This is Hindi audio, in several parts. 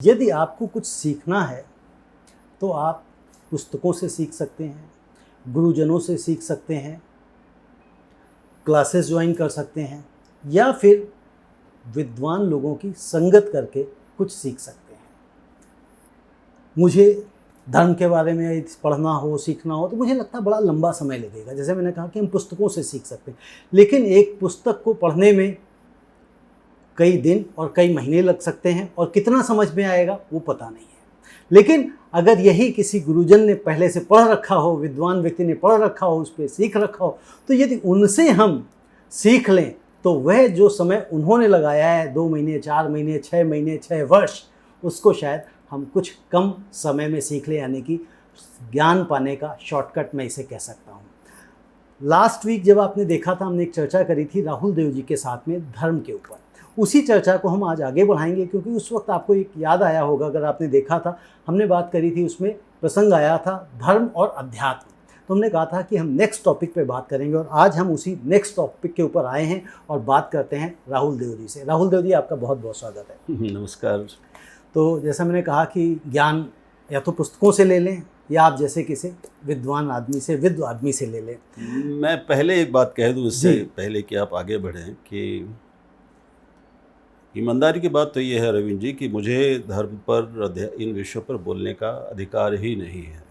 यदि आपको कुछ सीखना है तो आप पुस्तकों से सीख सकते हैं, गुरुजनों से सीख सकते हैं, क्लासेस ज्वाइन कर सकते हैं या फिर विद्वान लोगों की संगत करके कुछ सीख सकते हैं। मुझे धर्म के बारे में पढ़ना हो, सीखना हो तो मुझे लगता है बड़ा लंबा समय लगेगा। जैसे मैंने कहा कि हम पुस्तकों से सीख सकते हैं, लेकिन एक पुस्तक को पढ़ने में कई दिन और कई महीने लग सकते हैं और कितना समझ में आएगा वो पता नहीं है। लेकिन अगर यही किसी गुरुजन ने पहले से पढ़ रखा हो, विद्वान व्यक्ति ने पढ़ रखा हो, उस पर सीख रखा हो, तो यदि उनसे हम सीख लें तो वह जो समय उन्होंने लगाया है 2 महीने, 4 महीने, 6 महीने, 6 वर्ष, उसको शायद हम कुछ कम समय में सीख लें। यानी कि ज्ञान पाने का शॉर्टकट मैं इसे कह सकता हूँ। लास्ट वीक जब आपने देखा था, हमने एक चर्चा करी थी राहुल देव जी के साथ में धर्म के ऊपर। उसी चर्चा को हम आज आगे बढ़ाएंगे, क्योंकि उस वक्त आपको एक याद आया होगा, अगर आपने देखा था, हमने बात करी थी, उसमें प्रसंग आया था धर्म और अध्यात्म। तो हमने कहा था कि हम नेक्स्ट टॉपिक पे बात करेंगे और आज हम उसी नेक्स्ट टॉपिक के ऊपर आए हैं और बात करते हैं राहुल देव जी से। राहुल देव जी, आपका बहुत बहुत स्वागत है। नमस्कार। तो जैसा मैंने कहा कि ज्ञान या तो पुस्तकों से ले लें या आप जैसे किसी विद्वान आदमी से, विद्व आदमी से ले लें। मैं पहले एक बात कह दूं इससे पहले कि आप आगे बढ़ें कि ईमानदारी की बात तो ये है रविंद्र जी कि मुझे धर्म पर, इन विषयों पर बोलने का अधिकार ही नहीं है।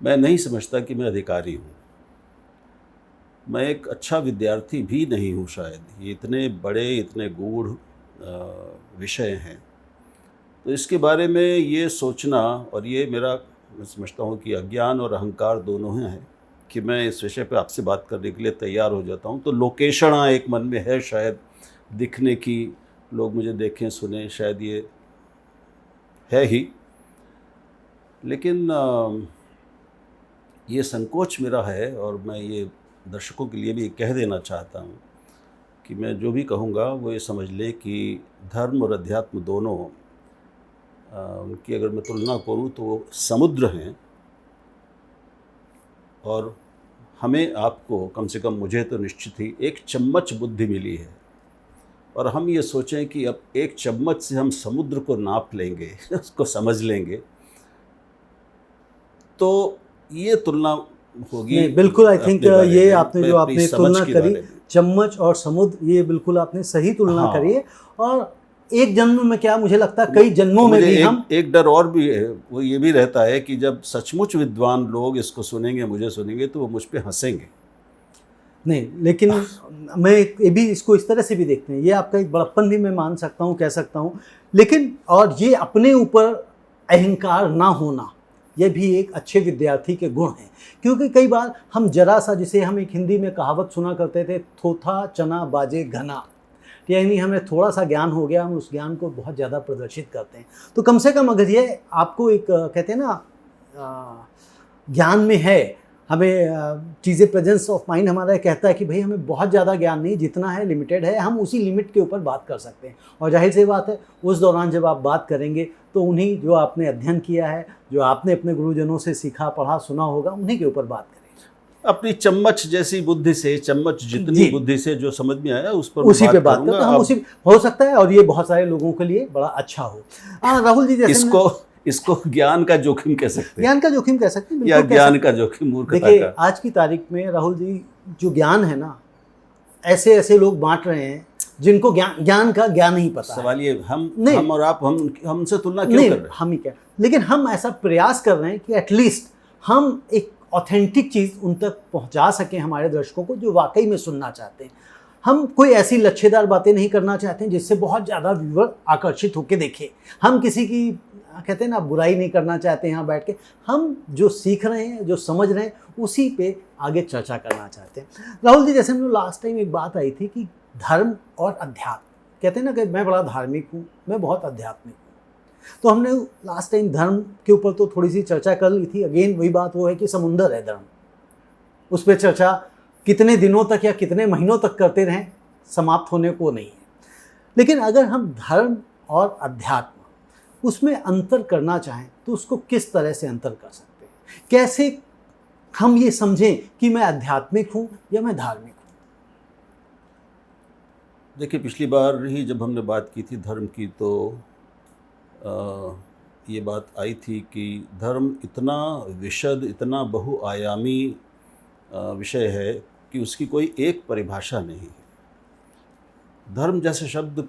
मैं नहीं समझता कि मैं अधिकारी हूँ। मैं एक अच्छा विद्यार्थी भी नहीं हूँ शायद। ये इतने बड़े, इतने गूढ़ विषय हैं, तो इसके बारे में ये सोचना, और ये मैं समझता हूँ कि अज्ञान और अहंकार दोनों हैं कि मैं इस विषय पे आपसे बात करने के लिए तैयार हो जाता हूँ। तो लोकेशना एक मन में है शायद, दिखने की, लोग मुझे देखें सुने, शायद ये है ही। लेकिन ये संकोच मेरा है और मैं ये दर्शकों के लिए भी कह देना चाहता हूँ कि मैं जो भी कहूँगा वो ये समझ लें कि धर्म और अध्यात्म दोनों, उनकी अगर मैं तुलना करूँ तो वो समुद्र हैं, और हमें, आपको, कम से कम मुझे तो निश्चित ही एक चम्मच बुद्धि मिली है, और हम ये सोचें कि अब एक चम्मच से हम समुद्र को नाप लेंगे, उसको समझ लेंगे, तो ये तुलना होगी। बिल्कुल, आई थिंक ये आपने जो आपने तुलना करी चम्मच और समुद्र, ये बिल्कुल आपने सही तुलना करी है। और एक जन्म में क्या, मुझे लगता है कई जन्मों में भी हम एक डर और भी है, वो ये भी रहता है कि जब सचमुच विद्वान लोग इसको सुनेंगे, मुझे सुनेंगे, तो वो मुझ पे हंसेंगे। नहीं, लेकिन मैं ये भी इसको इस तरह से भी देखते हैं, ये आपका एक बड़प्पन भी मैं मान सकता हूँ, कह सकता हूँ, लेकिन और ये अपने ऊपर अहंकार ना होना, ये भी एक अच्छे विद्यार्थी के गुण हैं। क्योंकि कई बार हम जरा सा, जिसे हम एक हिंदी में कहावत सुना करते थे, थोथा चना बाजे घना, यानी हमें थोड़ा सा ज्ञान हो गया, हम उस ज्ञान को बहुत ज़्यादा प्रदर्शित करते हैं। तो कम से कम अगर ये आपको एक कहते हैं ना, ज्ञान में है, हमें चीज़ें, प्रेजेंस ऑफ माइंड हमारा कहता है कि भाई हमें बहुत ज़्यादा ज्ञान नहीं, जितना है लिमिटेड है, हम उसी लिमिट के ऊपर बात कर सकते हैं। और जाहिर सी बात है, उस दौरान जब आप बात करेंगे तो उन्हीं जो आपने अध्ययन किया है, जो आपने अपने गुरुजनों से सीखा, पढ़ा, सुना होगा, उन्हीं के ऊपर बात करेंगे। अपनी चम्मच जैसी बुद्धि से, चम्मच जितनी बुद्धि से जो समझ में आया उस पर उसी पे बात करते हैं हम। उसी हो सकता है, और ये बहुत सारे लोगों के लिए बड़ा अच्छा हो। राहुल जी, जैसे इसको ज्ञान का जोखिम कह सकते हैं, ज्ञान का जोखिम कह सकते हैं, या ज्ञान का जोखिम, मूर्खता का। देखिए, आज की तारीख में राहुल जी, जो ज्ञान है ना, ऐसे ऐसे लोग बांट रहे हैं जिनको ज्ञान का ज्ञान नहीं पता। सवाल ये, हम और आप, हमसे तुलना क्यों कर रहे हैं? हम ही क्या, लेकिन हम ऐसा प्रयास कर रहे हैं कि एटलीस्ट हम एक ऑथेंटिक चीज़ उन तक पहुंचा सकें, हमारे दर्शकों को, जो वाकई में सुनना चाहते हैं। हम कोई ऐसी लच्छेदार बातें नहीं करना चाहते हैं जिससे बहुत ज़्यादा व्यूअर आकर्षित होकर देखें। हम किसी की, कहते हैं ना, बुराई नहीं करना चाहते हैं यहाँ बैठ के। हम जो सीख रहे हैं, जो समझ रहे हैं, उसी पे आगे चर्चा करना चाहते हैं। राहुल जी, जैसे हम लोग लास्ट टाइम एक बात आई थी कि धर्म और अध्यात्म, कहते हैं ना कि मैं बड़ा धार्मिक हूँ, मैं बहुत आध्यात्मिक हूँ। तो हमने लास्ट टाइम धर्म के ऊपर तो थोड़ी सी चर्चा कर ली थी। अगेन वही बात वो है कि समुंदर है धर्म, उस पर चर्चा कितने दिनों तक या कितने महीनों तक करते रहें, समाप्त होने को नहीं है। लेकिन अगर हम धर्म और अध्यात्म, उसमें अंतर करना चाहें तो उसको किस तरह से अंतर कर सकते हैं? कैसे हम ये समझें कि मैं आध्यात्मिक हूँ या मैं धार्मिक हूँ? देखिए, पिछली बार ही जब हमने बात की थी धर्म की, तो ये बात आई थी कि धर्म इतना विशद, इतना बहुआयामी विषय है कि उसकी कोई एक परिभाषा नहीं है। धर्म जैसे शब्द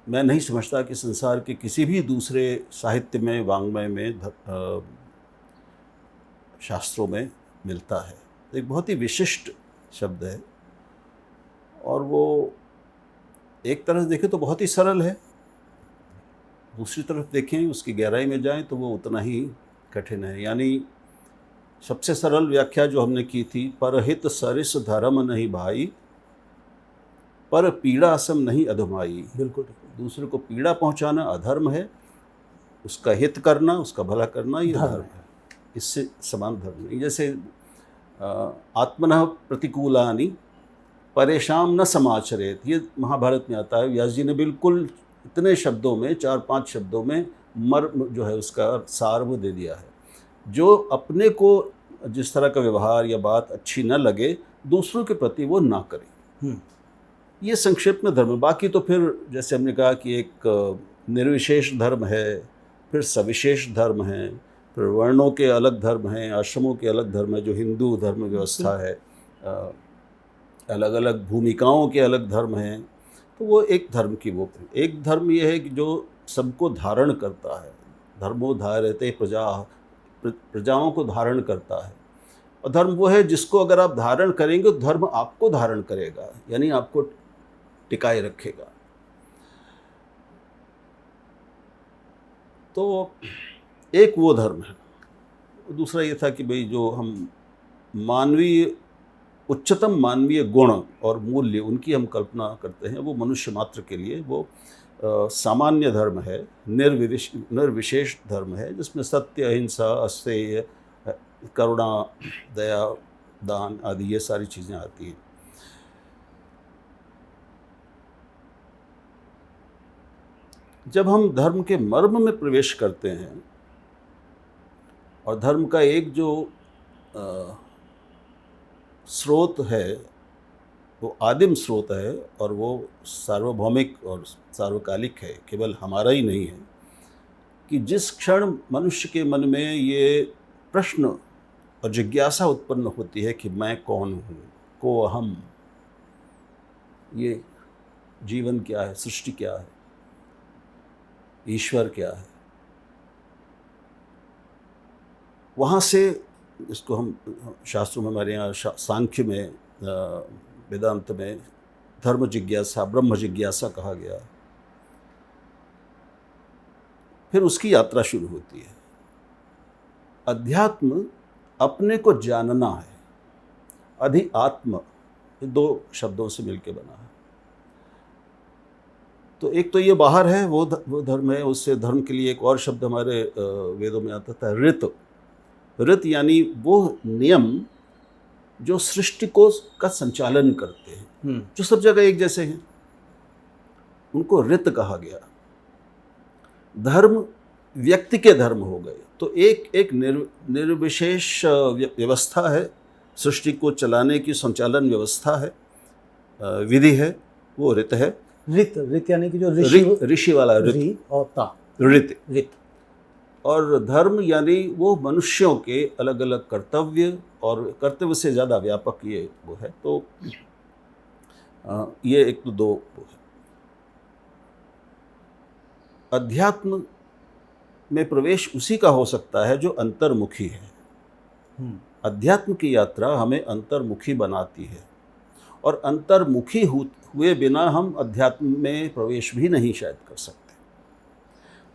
मैं नहीं समझता कि संसार के किसी भी दूसरे साहित्य में, वाङ्मय में, शास्त्रों में मिलता है। एक बहुत ही विशिष्ट शब्द है और वो एक तरह से देखें तो बहुत ही सरल है, दूसरी तरफ देखें, उसकी गहराई में जाएं तो वो उतना ही कठिन है। यानी सबसे सरल व्याख्या जो हमने की थी, परहित सरिस धर्म नहीं भाई, पर पीड़ा सम नहीं अधमाई। बिल्कुल, दूसरे को पीड़ा पहुंचाना अधर्म है, उसका हित करना, उसका भला करना ये धर्म है। इससे समान धर्म नहीं। जैसे आत्मनः प्रतिकूलानि परेशान न समाचरेत, ये महाभारत में आता है। व्यास जी ने बिल्कुल इतने शब्दों में, 4-5 शब्दों में मर्म जो है उसका सार वो दे दिया है। जो अपने को जिस तरह का व्यवहार या बात अच्छी न लगे, दूसरों के प्रति वो ना करे। ये संक्षेप में धर्म। बाकी तो फिर जैसे हमने कहा कि एक निर्विशेष धर्म है, फिर सविशेष धर्म है, फिर वर्णों के अलग धर्म हैं, आश्रमों के अलग धर्म है, जो हिंदू धर्म व्यवस्था है, अलग अलग भूमिकाओं के अलग धर्म हैं। तो वो एक धर्म की वो एक धर्म ये है कि जो सबको धारण करता है। धर्मो धारयते प्रजा, प्रजाओं को धारण करता है। और धर्म वो है जिसको अगर आप धारण करेंगे तो धर्म आपको धारण करेगा, यानी आपको टिकाए रखेगा। तो एक वो धर्म है। दूसरा ये था कि भाई जो हम मानवीय, उच्चतम मानवीय गुण और मूल्य उनकी हम कल्पना करते हैं, वो मनुष्य मात्र के लिए वो सामान्य धर्म है, निर्विशेष धर्म है, जिसमें सत्य, अहिंसा, अस्तेय, करुणा, दया, दान आदि ये सारी चीज़ें आती हैं। जब हम धर्म के मर्म में प्रवेश करते हैं और धर्म का एक जो स्रोत है वो आदिम स्रोत है और वो सार्वभौमिक और सार्वकालिक है, केवल हमारा ही नहीं है, कि जिस क्षण मनुष्य के मन में ये प्रश्न और जिज्ञासा उत्पन्न होती है कि मैं कौन हूँ, को अहम, ये जीवन क्या है, सृष्टि क्या है, ईश्वर क्या है, वहाँ से इसको हम शास्त्रों में, हमारे यहाँ सांख्य में, वेदांत में धर्म जिज्ञासा, ब्रह्म जिज्ञासा कहा गया। फिर उसकी यात्रा शुरू होती है। अध्यात्म अपने को जानना है। अधि आत्म, ये दो शब्दों से मिलकर बना है। तो एक तो ये बाहर है, वो धर्म है। उससे धर्म के लिए एक और शब्द हमारे वेदों में आता था, ऋत। ऋत यानी वो नियम जो सृष्टि को का संचालन करते हैं, जो सब जगह एक जैसे हैं, उनको ऋत कहा गया। धर्म व्यक्ति के धर्म हो गए। तो एक निर्विशेष व्यवस्था है, सृष्टि को चलाने की संचालन व्यवस्था है, विधि है, वो ऋत है। ऋत यानी कि जो ऋषि वाला ऋत और ता, ऋत। और धर्म यानी वो मनुष्यों के अलग अलग कर्तव्य, और कर्तव्य से ज़्यादा व्यापक ये वो है। तो ये एक तो दो वो है। अध्यात्म में प्रवेश उसी का हो सकता है जो अंतर्मुखी है। अध्यात्म की यात्रा हमें अंतर्मुखी बनाती है, और अंतर्मुखी हुए बिना हम अध्यात्म में प्रवेश भी नहीं शायद कर सकते।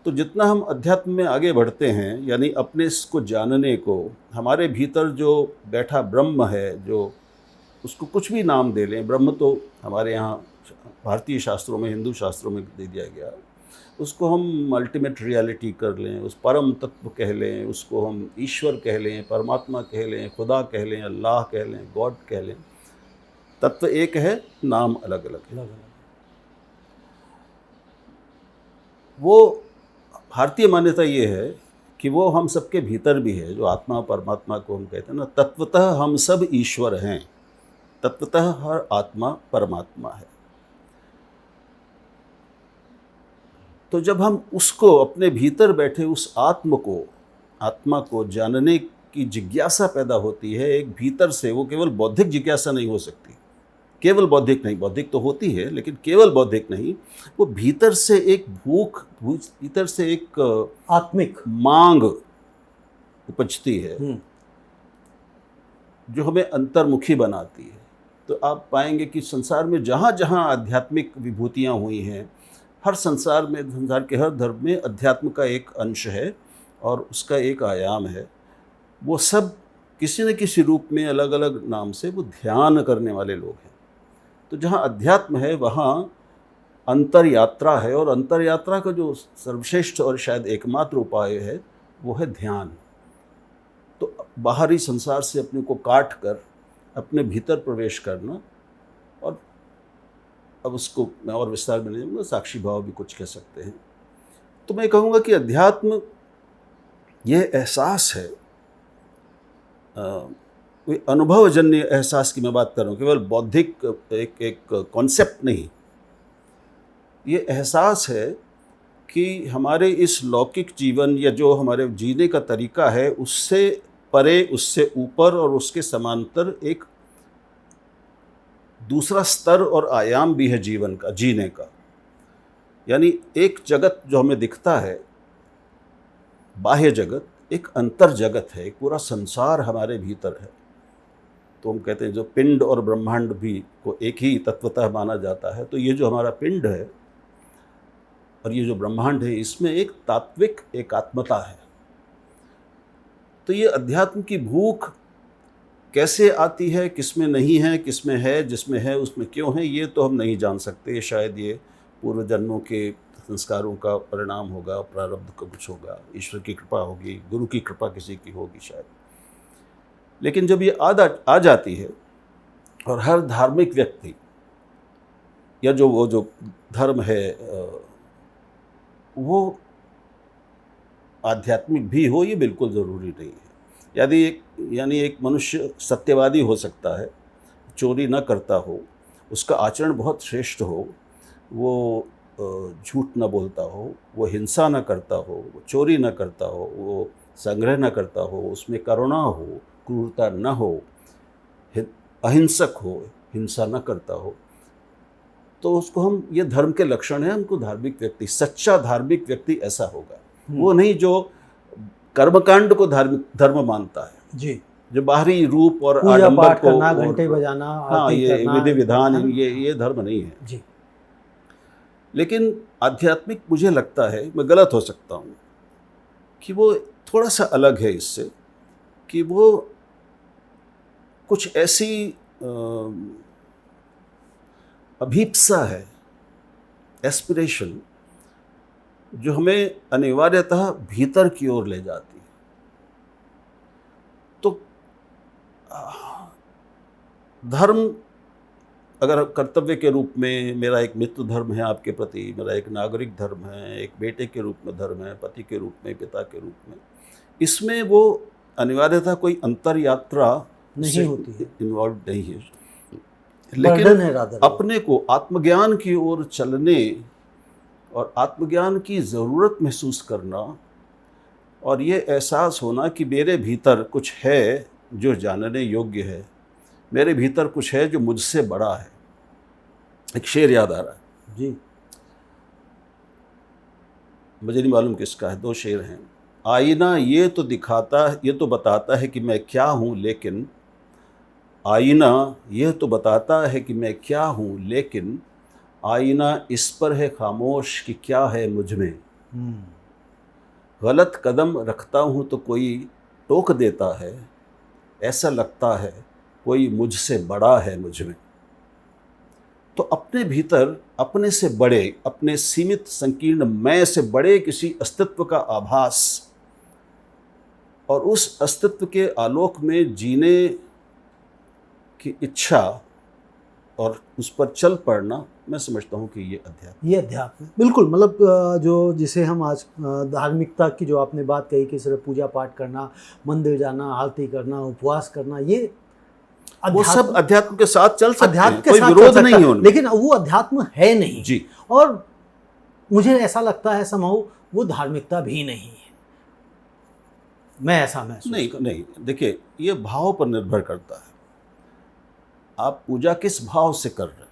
तो जितना हम अध्यात्म में आगे बढ़ते हैं, यानी अपने इसको जानने को, हमारे भीतर जो बैठा ब्रह्म है, जो उसको कुछ भी नाम दे लें, ब्रह्म तो हमारे यहाँ भारतीय शास्त्रों में, हिंदू शास्त्रों में दे दिया गया, उसको हम अल्टीमेट रियलिटी कर लें, उस परम तत्व कह लें, उसको हम ईश्वर कह लें, परमात्मा कह लें, खुदा कह लें, अल्लाह कह लें, गॉड कह लें। तत्व एक है, नाम अलग अलग है। वो भारतीय मान्यता ये है कि वो हम सबके भीतर भी है, जो आत्मा परमात्मा को हम कहते हैं ना, तत्वतः हम सब ईश्वर हैं, तत्वतः हर आत्मा परमात्मा है। तो जब हम उसको अपने भीतर बैठे उस आत्मा को जानने की जिज्ञासा पैदा होती है एक भीतर से, वो केवल बौद्धिक जिज्ञासा नहीं हो सकती, केवल बौद्धिक नहीं, बौद्धिक तो होती है लेकिन केवल बौद्धिक नहीं, वो भीतर से एक भीतर से एक आत्मिक मांग उपजती है जो हमें अंतर्मुखी बनाती है। तो आप पाएंगे कि संसार में जहाँ जहाँ आध्यात्मिक विभूतियाँ हुई हैं, हर संसार के हर धर्म में अध्यात्म का एक अंश है और उसका एक आयाम है। वो सब किसी न किसी रूप में अलग अलग नाम से वो ध्यान करने वाले लोग हैं। तो जहाँ अध्यात्म है वहाँ अंतर यात्रा है, और अंतर यात्रा का जो सर्वश्रेष्ठ और शायद एकमात्र उपाय है वो है ध्यान। तो बाहरी संसार से अपने को काट कर अपने भीतर प्रवेश करना, और अब उसको मैं और विस्तार में नहीं जाऊँगा, साक्षी भाव भी कुछ कह सकते हैं। तो मैं कहूँगा कि अध्यात्म ये एहसास है, कोई अनुभवजन्य एहसास की मैं बात कर रहा हूँ, केवल बौद्धिक एक कॉन्सेप्ट नहीं। ये एहसास है कि हमारे इस लौकिक जीवन या जो हमारे जीने का तरीका है उससे परे, उससे ऊपर और उसके समांतर एक दूसरा स्तर और आयाम भी है जीवन का, जीने का। यानी एक जगत जो हमें दिखता है, बाह्य जगत, एक अंतर जगत है, एक पूरा संसार हमारे भीतर है। तो हम कहते हैं जो पिंड और ब्रह्मांड भी को एक ही तत्वतः माना जाता है। तो ये जो हमारा पिंड है और ये जो ब्रह्मांड है, इसमें एक तात्विक एकात्मता है। तो ये अध्यात्म की भूख कैसे आती है, किसमें नहीं है, किसमें है, जिसमें है उसमें क्यों है, ये तो हम नहीं जान सकते। शायद ये पूर्व जन्मों के संस्कारों का परिणाम होगा, प्रारब्ध का कुछ होगा, ईश्वर की कृपा होगी, गुरु की कृपा किसी की होगी शायद। लेकिन जब ये आ जाती है और हर धार्मिक व्यक्ति या वो जो धर्म है वो आध्यात्मिक भी हो, ये बिल्कुल ज़रूरी नहीं है। यानी एक मनुष्य सत्यवादी हो सकता है, चोरी न करता हो, उसका आचरण बहुत श्रेष्ठ हो, वो झूठ न बोलता हो, वो हिंसा न करता हो, वो चोरी न करता हो, वो संग्रह न करता हो, उसमें करुणा हो, क्रूरता न हो, अहिंसक हो, हिंसा न करता हो, तो उसको हम, ये धर्म के लक्षण है। हमको धार्मिक व्यक्ति, सच्चा धार्मिक व्यक्ति ऐसा होगा, वो नहीं जो कर्मकांड को धर्म मानता है जी, जो बाहरी रूप और आडंबर को करना, घंटे बजाना, हाँ, ये विधि विधान, ये धर्म नहीं है जी। लेकिन आध्यात्मिक, मुझे लगता है, मैं गलत हो सकता हूँ, कि वो थोड़ा सा अलग है इससे, कि वो कुछ ऐसी अभीप्सा है, एस्पिरेशन, जो हमें अनिवार्यतः भीतर की ओर ले जाती है। तो धर्म अगर कर्तव्य के रूप में, मेरा एक मित्र धर्म है आपके प्रति, मेरा एक नागरिक धर्म है, एक बेटे के रूप में धर्म है, पति के रूप में, पिता के रूप में, इसमें वो अनिवार्यतः कोई अंतर यात्रा नहीं होती है, इन्वॉल्व नहीं है। लेकिन अपने को आत्मज्ञान की ओर चलने और आत्मज्ञान की ज़रूरत महसूस करना, और ये एहसास होना कि मेरे भीतर कुछ है जो जानने योग्य है, मेरे भीतर कुछ है जो मुझसे बड़ा है। एक शेर याद आ रहा है जी, मुझे नहीं मालूम किसका है, दो शेर हैं। आईना ये तो बताता है कि मैं क्या हूँ, लेकिन आईना ये तो बताता है कि मैं क्या हूँ, लेकिन आईना इस पर है खामोश कि क्या है मुझ में। गलत कदम रखता हूँ तो कोई टोक देता है, ऐसा लगता है कोई मुझसे बड़ा है मुझ में। तो अपने भीतर अपने से बड़े, अपने सीमित संकीर्ण मैं से बड़े किसी अस्तित्व का आभास, और उस अस्तित्व के आलोक में जीने की इच्छा और उस पर चल पड़ना, मैं समझता हूँ कि ये अध्यात्म बिल्कुल, मतलब जो जिसे हम आज धार्मिकता की जो आपने बात कही कि सिर्फ पूजा पाठ करना, मंदिर जाना, आरती करना, उपवास करना, ये वो सब अध्यात्म के साथ चल सकते हैं, कोई विरोध नहीं है उनमें, लेकिन वो अध्यात्म है नहीं जी। और मुझे ऐसा लगता है समहाउ वो धार्मिकता भी नहीं है। मैं ऐसा महसूस नहीं करता हूं। नहीं, देखिए ये भाव पर निर्भर करता है। आप पूजा किस भाव से कर रहे हैं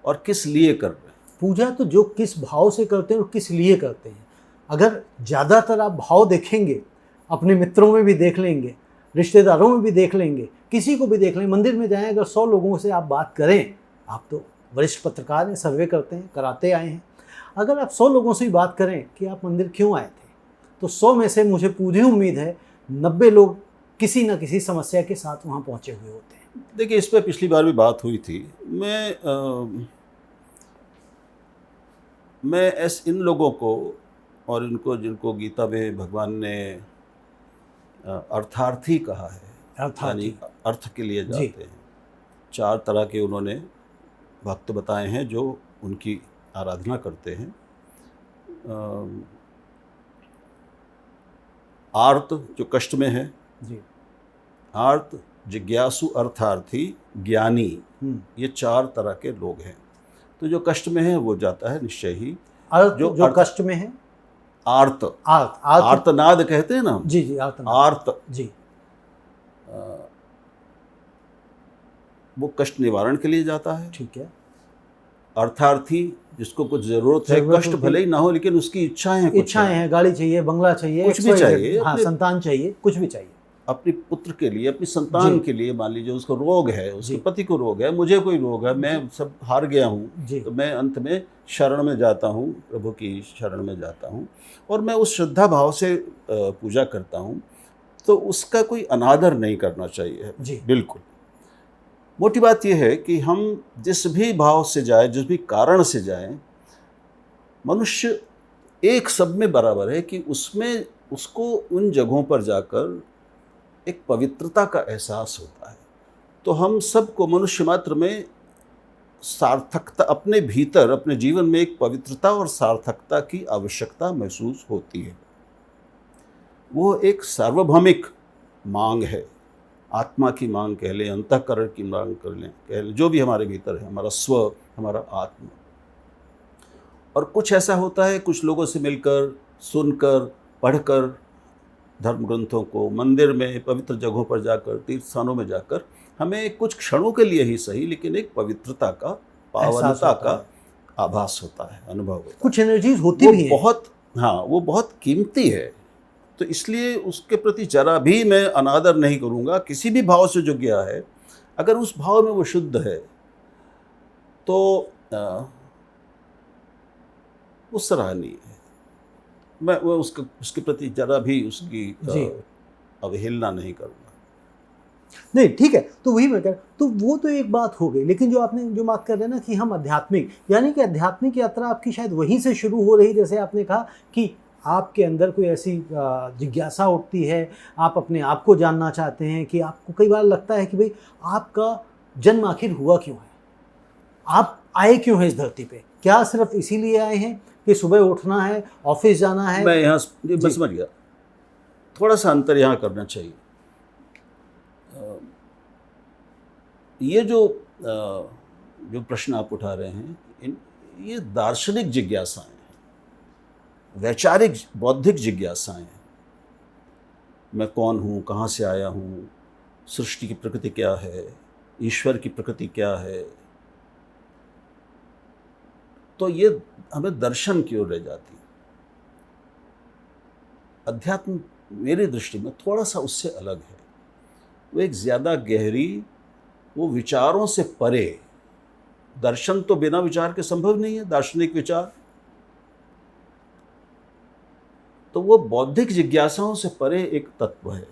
और किस लिए कर रहे हैं। पूजा तो जो किस भाव से करते हैं और किस लिए करते हैं, अगर ज़्यादातर आप भाव देखेंगे, अपने मित्रों में भी देख लेंगे, रिश्तेदारों में भी देख लेंगे, किसी को भी देख लें, मंदिर में जाएं, अगर 100 लोगों से आप बात करें, आप तो वरिष्ठ पत्रकार हैं, सर्वे करते हैं, कराते आए हैं, अगर आप 100 लोगों से भी बात करें कि आप मंदिर क्यों आए थे, तो 100 में से मुझे पूरी उम्मीद है 90 लोग किसी न किसी समस्या के साथ वहाँ पहुँचे हुए होते हैं। देखिए इस पर पिछली बार भी बात हुई थी। मैं इन लोगों को और इनको जिनको गीता में भगवान ने अर्थार्थी कहा है, अर्थार्थी। यानी अर्थ के लिए जी। जाते हैं। 4 तरह के उन्होंने भक्त बताए हैं जो उनकी आराधना करते हैं। आर्त जो कष्ट में है, जी। आर्त, जिज्ञासु, अर्थार्थी, ज्ञानी, ये 4 तरह के लोग हैं। तो जो कष्ट में है वो जाता है निश्चय ही। अर्थ जो कष्ट में है, आर्त, आर्तनाद कहते हैं ना। जी जी, आर्तनाद। आर्त जी। वो कष्ट निवारण के लिए जाता है। ठीक है। अर्थार्थी जिसको कुछ जरूरत है, कष्ट भले ही ना हो लेकिन उसकी इच्छाएं हैं, इच्छाएं हैं, गाड़ी चाहिए, बंगला चाहिए, कुछ भी चाहिए, हाँ, संतान चाहिए, कुछ भी चाहिए, अपने पुत्र के लिए, अपनी संतान के लिए। मान लीजिए उसको रोग है, उसके पति को रोग है, मुझे कोई रोग है, मैं सब हार गया हूँ, तो मैं अंत में शरण में जाता हूँ, प्रभु की शरण में जाता हूँ और मैं उस श्रद्धा भाव से पूजा करता हूँ। तो उसका कोई अनादर नहीं करना चाहिए जी। बिल्कुल। मोटी बात यह है कि हम जिस भी भाव से जाए, जिस भी कारण से जाएं, मनुष्य एक सब में बराबर है कि उसमें उसको उन जगहों पर जाकर एक पवित्रता का एहसास होता है। तो हम सबको मनुष्य मात्र में सार्थकता, अपने भीतर अपने जीवन में एक पवित्रता और सार्थकता की आवश्यकता महसूस होती है। वो एक सार्वभौमिक मांग है, आत्मा की मांग कह लें, अंतःकरण की मांग कह लें, जो भी हमारे भीतर है, हमारा स्व, हमारा आत्मा। और कुछ ऐसा होता है, कुछ लोगों से मिलकर, सुनकर, पढ़कर, धर्म ग्रंथों को, मंदिर में, पवित्र जगहों पर जाकर, तीर्थ स्थानों में जाकर, हमें कुछ क्षणों के लिए ही सही लेकिन एक पवित्रता का, पावनता का आभास होता है, अनुभव होता है। कुछ एनर्जीज होती भी है, बहुत, हाँ, वो बहुत कीमती है। तो इसलिए उसके प्रति जरा भी मैं अनादर नहीं करूँगा। किसी भी भाव से जो गया है, अगर उस भाव में वो शुद्ध है तो वो सराहनीय है। मैं वो उसके प्रति जरा भी उसकी अवहेलना नहीं करूँगा। नहीं, ठीक है। तो वही मैं कह, तो वो तो एक बात हो गई, लेकिन जो आपने जो बात कर रहे हैं ना कि हम आध्यात्मिक, यानी कि आध्यात्मिक यात्रा आपकी शायद वहीं से शुरू हो रही, जैसे आपने कहा कि आपके अंदर कोई ऐसी जिज्ञासा उठती है, आप अपने आप को जानना चाहते हैं, कि आपको कई बार लगता है कि भाई आपका जन्म आखिर हुआ क्यों है, आप आए क्यों हैं इस धरती पे, क्या सिर्फ इसीलिए आए हैं कि सुबह उठना है, ऑफिस जाना है। मैं यहाँ बस समझ गया, थोड़ा सा अंतर यहाँ करना चाहिए। ये जो प्रश्न आप उठा रहे हैं, ये दार्शनिक जिज्ञासाएं हैं, वैचारिक बौद्धिक जिज्ञासाएं हैं। मैं कौन हूँ, कहाँ से आया हूँ, सृष्टि की प्रकृति क्या है, ईश्वर की प्रकृति क्या है। तो ये हमें दर्शन की ओर ले जाती है। अध्यात्म मेरी दृष्टि में थोड़ा सा उससे अलग है। वो एक ज़्यादा गहरी, वो विचारों से परे। दर्शन तो बिना विचार के संभव नहीं है, दार्शनिक विचार। तो वो बौद्धिक जिज्ञासाओं से परे एक तत्व है।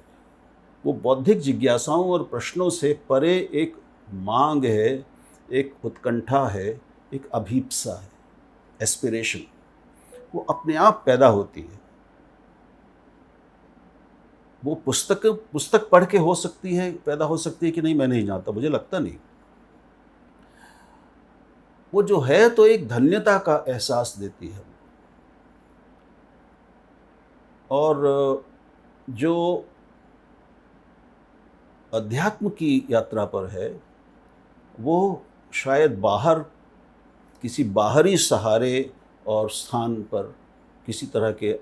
वो बौद्धिक जिज्ञासाओं और प्रश्नों से परे एक मांग है, एक उत्कंठा है, एक अभीप्सा है, एस्पिरेशन। वो अपने आप पैदा होती है। वो पुस्तक पढ़ के हो सकती है, पैदा हो सकती है कि नहीं, मैं नहीं जानता, मुझे लगता नहीं। वो जो है तो एक धन्यता का एहसास देती है। और जो अध्यात्म की यात्रा पर है, वो शायद बाहर किसी बाहरी सहारे और स्थान पर किसी तरह के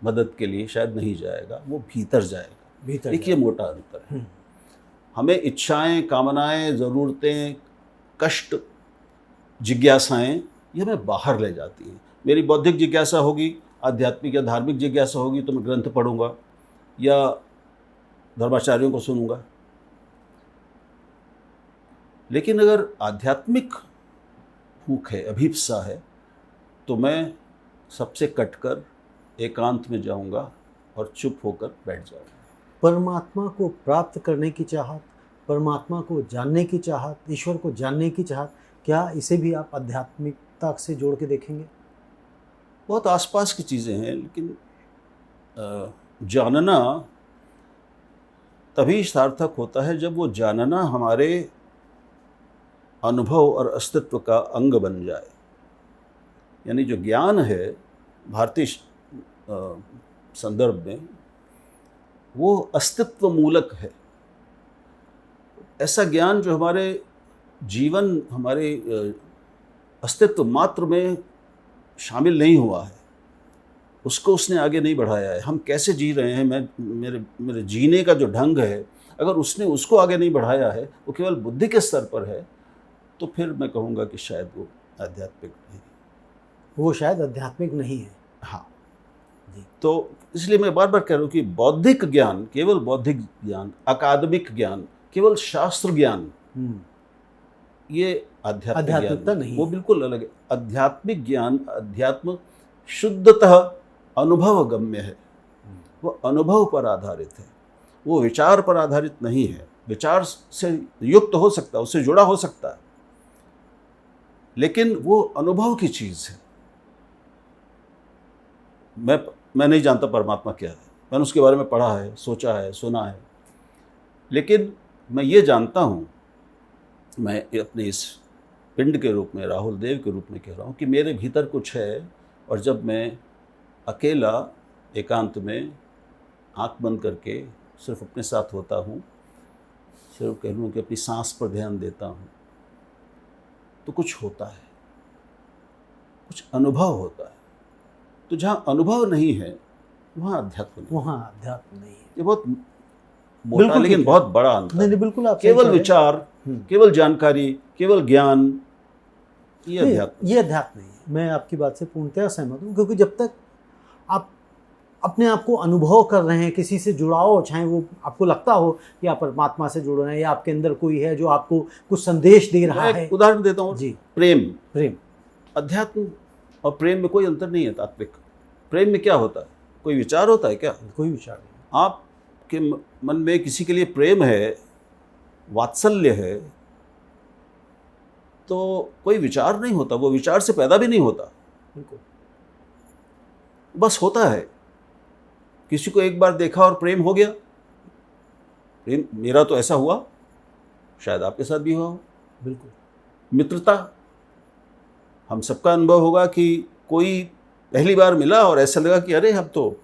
मदद के लिए शायद नहीं जाएगा, वो भीतर जाएगा। भीतर एक ये मोटा अंतर है। हमें इच्छाएं, कामनाएं, ज़रूरतें, कष्ट, जिज्ञासाएं ये हमें बाहर ले जाती हैं। मेरी बौद्धिक जिज्ञासा होगी, आध्यात्मिक या धार्मिक जिज्ञासा होगी तो मैं ग्रंथ पढ़ूंगा या धर्माचार्यों को सुनूंगा। लेकिन अगर आध्यात्मिक भूख है, अभिप्सा है, तो मैं सबसे कटकर एकांत में जाऊंगा और चुप होकर बैठ जाऊंगा। परमात्मा को प्राप्त करने की चाहत, परमात्मा को जानने की चाहत, ईश्वर को जानने की चाहत, क्या इसे भी आप आध्यात्मिकता से जोड़ के देखेंगे? बहुत आसपास की चीज़ें हैं, लेकिन जानना तभी सार्थक होता है जब वो जानना हमारे अनुभव और अस्तित्व का अंग बन जाए। यानी जो ज्ञान है भारतीय संदर्भ में, वो अस्तित्व मूलक है। ऐसा ज्ञान जो हमारे जीवन, हमारे अस्तित्व मात्र में शामिल नहीं हुआ है, उसको उसने आगे नहीं बढ़ाया है। हम कैसे जी रहे हैं, मेरे जीने का जो ढंग है, अगर उसने उसको आगे नहीं बढ़ाया है, वो केवल बुद्धि के स्तर पर है, तो फिर मैं कहूँगा कि शायद वो आध्यात्मिक नहीं, वो शायद आध्यात्मिक नहीं है। हाँ जी। तो इसलिए मैं बार बार कह रहा हूँ कि बौद्धिक ज्ञान, केवल बौद्धिक ज्ञान, अकादमिक ज्ञान, केवल शास्त्र ज्ञान, ये आध्यात्मिकता नहीं वो है। बिल्कुल अलग है। आध्यात्मिक ज्ञान, अध्यात्म शुद्धतः अनुभव गम्य है, वो अनुभव पर आधारित है, वो विचार पर आधारित नहीं है। विचार से युक्त हो सकता है, उससे जुड़ा हो सकता है, लेकिन वो अनुभव की चीज़ है। मैं नहीं जानता परमात्मा क्या है, मैंने उसके बारे में पढ़ा है, सोचा है, सुना है, लेकिन मैं ये जानता हूँ, मैं अपने इस पिंड के रूप में, राहुल देव के रूप में कह रहा हूँ कि मेरे भीतर कुछ है, और जब मैं अकेला एकांत में आँख बंद करके सिर्फ अपने साथ होता हूँ, सिर्फ कह लूँ कि अपनी सांस पर ध्यान देता हूँ, तो कुछ होता है, कुछ अनुभव होता है। तो जहाँ अनुभव नहीं है वहाँ अध्यात्म नहीं, वहाँ अध्यात्म नहीं है। ये बहुत मोटा लेकिन बहुत बड़ा अंतर। नहीं, बिल्कुल आप केवल विचार, केवल जानकारी, केवल ज्ञान, ये अध्यात्म, ये अध्यात्म नहीं है। मैं आपकी बात से पूर्णतः सहमत हूँ, क्योंकि जब तक आप अपने आप को अनुभव कर रहे हैं, किसी से जुड़ाव, चाहे वो आपको लगता हो कि आप परमात्मा से जुड़ रहे हैं या आपके अंदर कोई है जो आपको कुछ संदेश दे रहा है। उदाहरण देता हूँ जी। प्रेम, अध्यात्म और प्रेम में कोई अंतर नहीं है तात्विक। प्रेम में क्या होता है? कोई विचार होता है क्या? कोई विचार नहीं। आपके मन में किसी के लिए प्रेम है, वात्सल्य है, तो कोई विचार नहीं होता, वो विचार से पैदा भी नहीं होता, बिल्कुल, बस होता है। किसी को एक बार देखा और प्रेम हो गया। प्रेम मेरा तो ऐसा हुआ, शायद आपके साथ भी हुआ हो। बिल्कुल। मित्रता, हम सबका अनुभव होगा कि कोई पहली बार मिला और ऐसा लगा कि अरे हम तो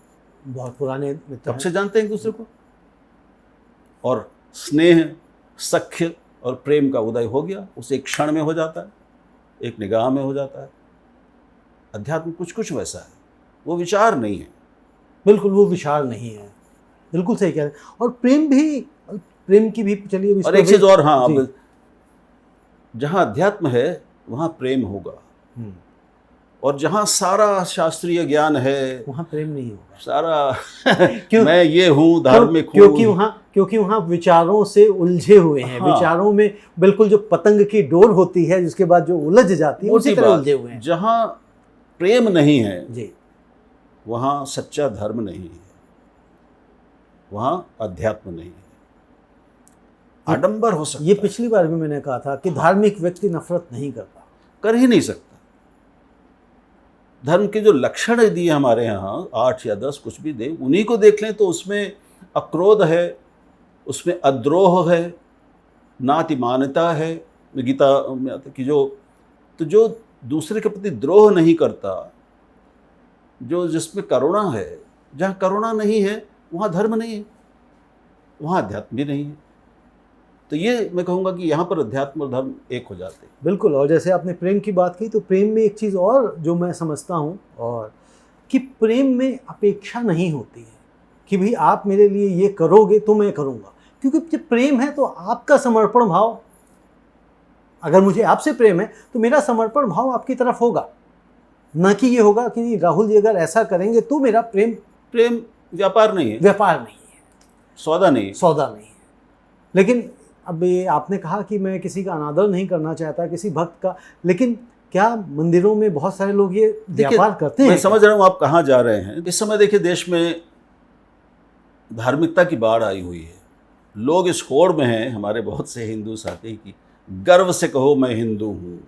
बहुत पुराने मित्र कब से जानते हैं एक दूसरे को, और स्नेह, सख्य और प्रेम का उदय हो गया, उस एक क्षण में हो जाता है, एक निगाह में हो जाता है। अध्यात्म कुछ कुछ वैसा है, वो विचार नहीं है। बिल्कुल, वो विचार नहीं है, बिल्कुल सही कह रहे हैं। और प्रेम की भी चलिए, और एक चीज़ और, हाँ, अब जहाँ अध्यात्म है वहाँ प्रेम होगा, और जहाँ सारा शास्त्रीय ज्ञान है वहाँ प्रेम नहीं होगा। सारा मैं ये हूँ, धार्मिक हूँ, क्योंकि वहाँ विचारों से उलझे हुए हैं। हाँ। विचारों में बिल्कुल जो पतंग की डोर होती है, जिसके बाद जो उलझ जाती है, उसी तरह उलझे हुए हैं। जहाँ प्रेम नहीं है जी, वहाँ सच्चा धर्म नहीं है, वहाँ अध्यात्म नहीं है। आडंबर हो सकता है। ये पिछली बार भी मैंने कहा था कि धार्मिक व्यक्ति नफरत नहीं करता, कर ही नहीं सकता। धर्म के जो लक्षण दिए हमारे यहाँ 8 या 10 कुछ भी दे, उन्हीं को देख लें तो उसमें अक्रोध है, उसमें अद्रोह है, नातिमानता है। गीता में आता कि जो दूसरे के प्रति द्रोह नहीं करता, जो जिसमें करुणा है, जहाँ करुणा नहीं है वहाँ धर्म नहीं है, वहाँ अध्यात्म भी नहीं है। तो ये मैं कहूँगा कि यहाँ पर अध्यात्म और धर्म एक हो जाते हैं। बिल्कुल। और जैसे आपने प्रेम की बात की, तो प्रेम में एक चीज़ और जो मैं समझता हूँ, और कि प्रेम में अपेक्षा नहीं होती है कि भाई आप मेरे लिए ये करोगे तो मैं करूँगा, क्योंकि जब प्रेम है तो आपका समर्पण भाव, अगर मुझे आपसे प्रेम है तो मेरा समर्पण भाव आपकी तरफ होगा, न कि ये होगा कि नहीं राहुल जी अगर ऐसा करेंगे तो मेरा प्रेम व्यापार नहीं है, व्यापार नहीं है, सौदा नहीं है, सौदा नहीं है। लेकिन अब ये आपने कहा कि मैं किसी का अनादर नहीं करना चाहता, किसी भक्त का, लेकिन क्या मंदिरों में बहुत सारे लोग ये व्यापार करते हैं? मैं समझ रहा हूँ आप कहाँ जा रहे हैं। इस समय देखिए देश में धार्मिकता की बाढ़ आई हुई है, लोग इस होड़ में हैं, हमारे बहुत से हिंदू साथी की गर्व से कहो मैं हिंदू हूँ,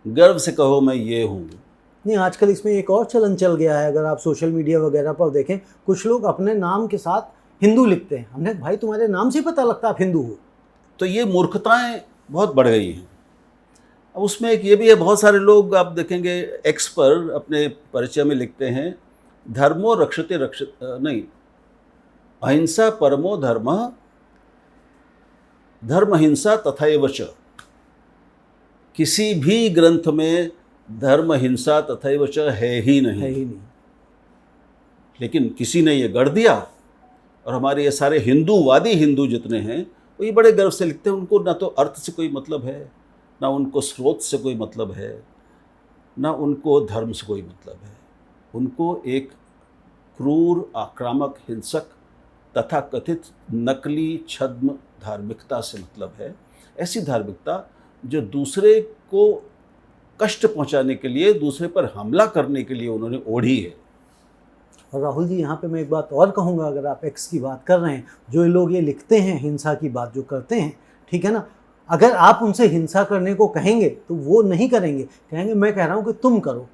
गर्व से कहो मैं ये हूँ। नहीं, आजकल इसमें एक और चलन चल गया है, अगर आप सोशल मीडिया वगैरह पर देखें, कुछ लोग अपने नाम के साथ हिंदू लिखते हैं। हमने भाई तुम्हारे नाम से पता लगता आप हिंदू हो। तो ये मूर्खताएं बहुत बढ़ गई हैं। अब उसमें एक ये भी है, बहुत सारे लोग आप देखेंगे एक्स पर अपने परिचय में लिखते हैं धर्मो रक्षते रक्षित नहीं, अहिंसा परमो धर्म, धर्म हिंसा तथैव च। किसी भी ग्रंथ में धर्म हिंसा तथैव च है ही नहीं। लेकिन किसी ने ये गढ़ दिया, और हमारे ये सारे हिंदूवादी हिंदू जितने हैं वो ये बड़े गर्व से लिखते हैं। उनको ना तो अर्थ से कोई मतलब है, ना उनको स्रोत से कोई मतलब है, ना उनको धर्म से कोई मतलब है। उनको एक क्रूर, आक्रामक, हिंसक तथा कथित नकली छद्म धार्मिकता से मतलब है। ऐसी धार्मिकता जो दूसरे को कष्ट पहुंचाने के लिए, दूसरे पर हमला करने के लिए उन्होंने ओढ़ी है। और राहुल जी यहाँ पे मैं एक बात और कहूँगा, अगर आप एक्स की बात कर रहे हैं, जो लोग ये लिखते हैं हिंसा की बात जो करते हैं, ठीक है ना, अगर आप उनसे हिंसा करने को कहेंगे तो वो नहीं करेंगे, कहेंगे मैं कह रहा हूँ कि तुम करो।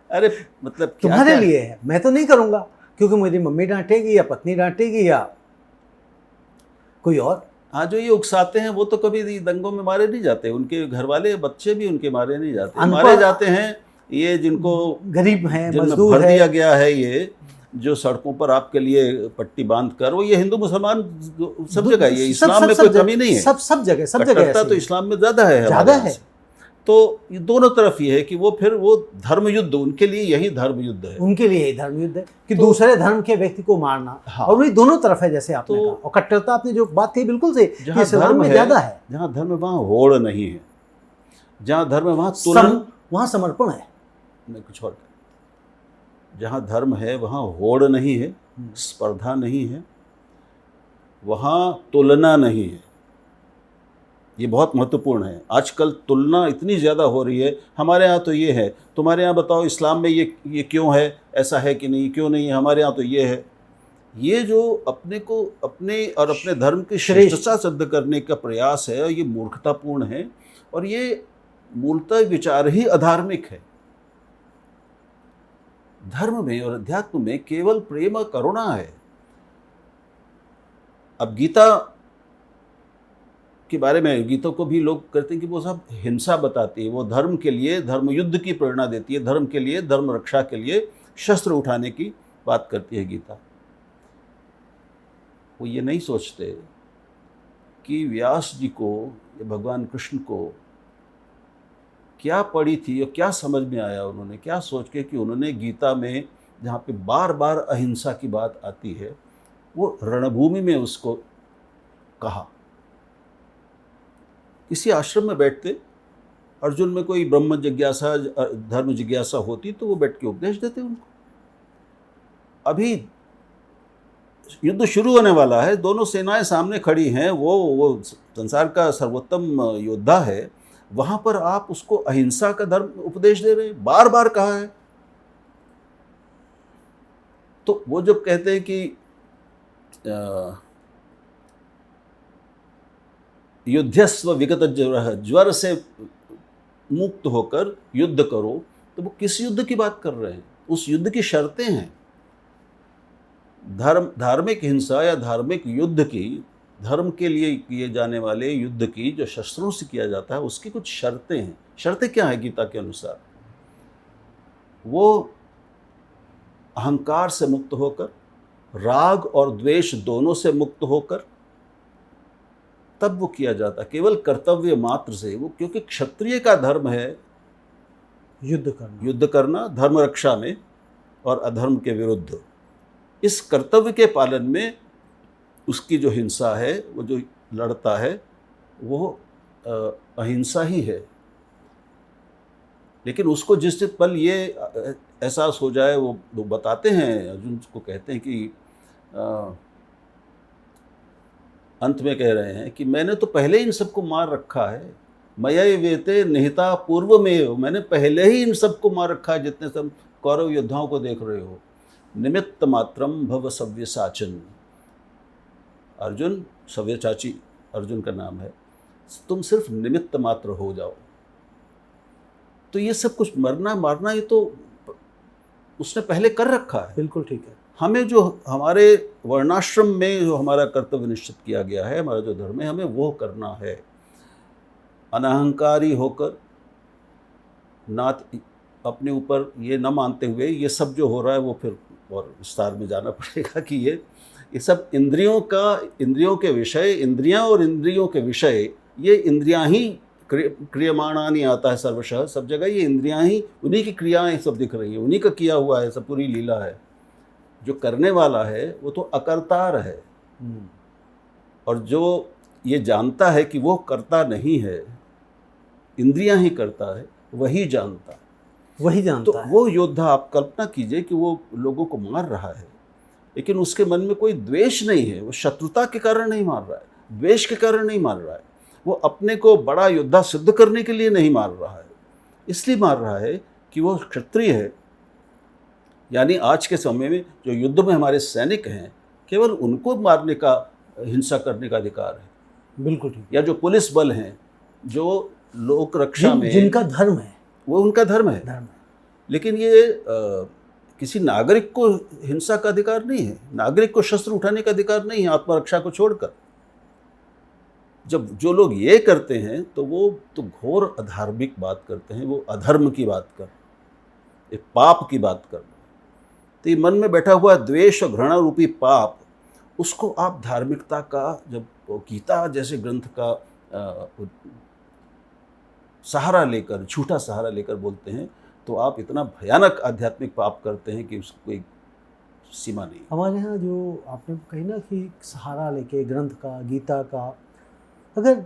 अरे मतलब तुम्हारे लिए है, मैं तो नहीं करूँगा, क्योंकि मेरी मम्मी डांटेगी या पत्नी डांटेगी या कोई और। हाँ, जो ये उकसाते हैं वो तो कभी दंगों में मारे नहीं जाते, उनके घर वाले बच्चे भी उनके मारे नहीं जाते, मारे जाते हैं ये जिनको गरीब हैं, जिनमें मजदूर भर है। दिया गया है ये जो सड़कों पर आपके लिए पट्टी बांध कर, वो ये हिंदू मुसलमान सब जगह, ये इस्लाम में कोई कमी नहीं है, सब जगह तो इस्लाम में ज़्यादा है। तो ये दोनों तरफ ये है कि वो फिर वो धर्म युद्ध, उनके लिए यही धर्म युद्ध है, उनके लिए यही धर्म युद्ध है कि तो, दूसरे धर्म के व्यक्ति को मारना। हाँ, और वही दोनों तरफ है, जैसे आपने कहा। और कट्टरता आपने जो बात कही बिल्कुल सही, जहाँ धर्म है, ज़्यादा है, जहाँ धर्म वहाँ होड़ नहीं है, जहाँ धर्म है वहाँ समर्पण है, नहीं कुछ और। जहाँ धर्म है वहाँ होड़ नहीं है, स्पर्धा नहीं है, वहाँ तुलना नहीं है। ये बहुत महत्वपूर्ण है। आजकल तुलना इतनी ज़्यादा हो रही है, हमारे यहाँ तो ये है, तुम्हारे यहाँ बताओ इस्लाम में ये क्यों है, ऐसा है कि नहीं, क्यों नहीं है, हमारे यहाँ तो ये है। ये जो अपने को अपने और अपने धर्म की श्रेष्ठता सिद्ध करने का प्रयास है, ये मूर्खतापूर्ण है, और ये मूलतः विचार ही अधार्मिक है। धर्म में और अध्यात्म में केवल प्रेम और करुणा है। अब गीता के बारे में, गीता को भी लोग कहते हैं कि वो सब हिंसा बताती है, वो धर्म के लिए धर्म युद्ध की प्रेरणा देती है, धर्म के लिए, धर्म रक्षा के लिए शस्त्र उठाने की बात करती है गीता। वो ये नहीं सोचते कि व्यास जी को या भगवान कृष्ण को क्या पड़ी थी और क्या समझ में आया, उन्होंने क्या सोच के कि उन्होंने गीता में जहाँ पे बार बार अहिंसा की बात आती है, वो रणभूमि में उसको कहा। किसी आश्रम में बैठते, अर्जुन में कोई ब्रह्म जिज्ञासा, धर्म जिज्ञासा होती तो वो बैठ के उपदेश देते उनको। अभी युद्ध शुरू होने वाला है, दोनों सेनाएं सामने खड़ी हैं, वो संसार का सर्वोत्तम योद्धा है, वहाँ पर आप उसको अहिंसा का धर्म उपदेश दे रहे हैं, बार बार कहा है। तो वो जब कहते हैं कि युद्धस्व विगत ज्वर से मुक्त होकर युद्ध करो, तो वो किस युद्ध की बात कर रहे हैं? उस युद्ध की शर्तें हैं। धार्मिक हिंसा या धार्मिक युद्ध की, धर्म के लिए किए जाने वाले युद्ध की जो शस्त्रों से किया जाता है, उसकी कुछ शर्तें हैं। शर्तें क्या हैं गीता के अनुसार? वो अहंकार से मुक्त होकर राग और द्वेष दोनों से मुक्त होकर तब वो किया जाता, केवल कर्तव्य मात्र से। वो क्योंकि क्षत्रिय का धर्म है युद्ध करना धर्म रक्षा में और अधर्म के विरुद्ध। इस कर्तव्य के पालन में उसकी जो हिंसा है, वो जो लड़ता है, वो अहिंसा ही है। लेकिन उसको जिस पल ये एहसास हो जाए, वो बताते हैं, अर्जुन को कहते हैं कि अंत में कह रहे हैं कि मैंने तो पहले इन सबको मार रखा है, मया वेते निहिता पूर्व में, मैंने पहले ही इन सबको मार रखा है, जितने सब कौरव योद्धाओं को देख रहे हो। निमित्त मात्रम भव सव्यसाचन। अर्जुन, सव्यसाची अर्जुन का नाम है, तुम सिर्फ निमित्त मात्र हो जाओ। तो ये सब कुछ मरना मारना, ये तो उसने पहले कर रखा है। बिल्कुल ठीक है। हमें जो हमारे वर्णाश्रम में जो हमारा कर्तव्य निश्चित किया गया है, हमारा जो धर्म है, हमें वो करना है। अनहंकारी होकर, ना अपने ऊपर ये न मानते हुए, ये सब जो हो रहा है वो फिर और विस्तार में जाना पड़ेगा कि ये सब इंद्रियों के विषय, इंद्रियां और इंद्रियों के विषय, ये इंद्रियां ही क्रियमाणानि आता है सर्वशः, सब जगह ये इंद्रियां ही, उन्हीं की क्रियाएं सब दिख रही है, उन्हीं का किया हुआ है, सब पूरी लीला है। जो करने वाला है वो तो अकर्तार है, और जो ये जानता है कि वो करता नहीं है, इंद्रियां ही करता है, वही जानता है। तो वो योद्धा, आप कल्पना कीजिए कि वो लोगों को मार रहा है, लेकिन उसके मन में कोई द्वेष नहीं है। वो शत्रुता के कारण नहीं मार रहा है, द्वेष के कारण नहीं मार रहा है, वो अपने को बड़ा योद्धा सिद्ध करने के लिए नहीं मार रहा है, इसलिए मार रहा है कि वो क्षत्रिय है। यानी आज के समय में जो युद्ध में हमारे सैनिक हैं, केवल उनको मारने का, हिंसा करने का अधिकार है। बिल्कुल ठीक। या जो पुलिस बल हैं, जो लोक रक्षा में, जिनका धर्म है, वो उनका धर्म है। लेकिन ये किसी नागरिक को हिंसा का अधिकार नहीं है, नागरिक को शस्त्र उठाने का अधिकार नहीं है, आत्मरक्षा को छोड़कर। जब जो लोग ये करते हैं तो वो तो घोर अधार्मिक बात करते हैं, वो अधर्म की बात कर, एक पाप की बात कर। तो ये मन में बैठा हुआ द्वेष और घृणा रूपी पाप, उसको आप धार्मिकता का, जब गीता जैसे ग्रंथ का सहारा लेकर, झूठा सहारा लेकर बोलते हैं, तो आप इतना भयानक आध्यात्मिक पाप करते हैं कि उसको कोई सीमा नहीं। हमारे यहाँ जो आपने कही ना कि सहारा लेके ग्रंथ का, गीता का, अगर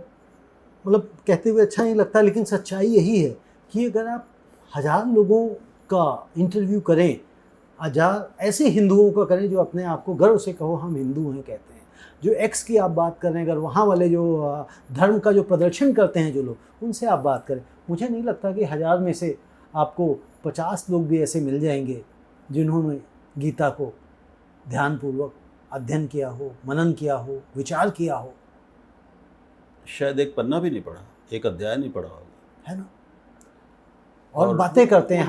मतलब कहते हुए अच्छा नहीं लगता, लेकिन सच्चाई यही है कि अगर आप 1000 लोगों का इंटरव्यू करें, 1000 ऐसे हिंदुओं का करें जो अपने आप को गर्व से कहो हम हिंदू हैं कहते हैं, जो एक्स की आप बात कर रहे हैं, अगर वहाँ वाले जो धर्म का जो प्रदर्शन करते हैं जो लोग, उनसे आप बात करें, मुझे नहीं लगता कि 1000 में से आपको 50 लोग भी ऐसे मिल जाएंगे जिन्होंने गीता को ध्यानपूर्वक अध्ययन किया हो, मनन किया हो, विचार किया हो। शायद एक पन्ना भी नहीं पढ़ा, एक अध्याय नहीं पढ़ा होगा, है ना। और बातें करते हैं,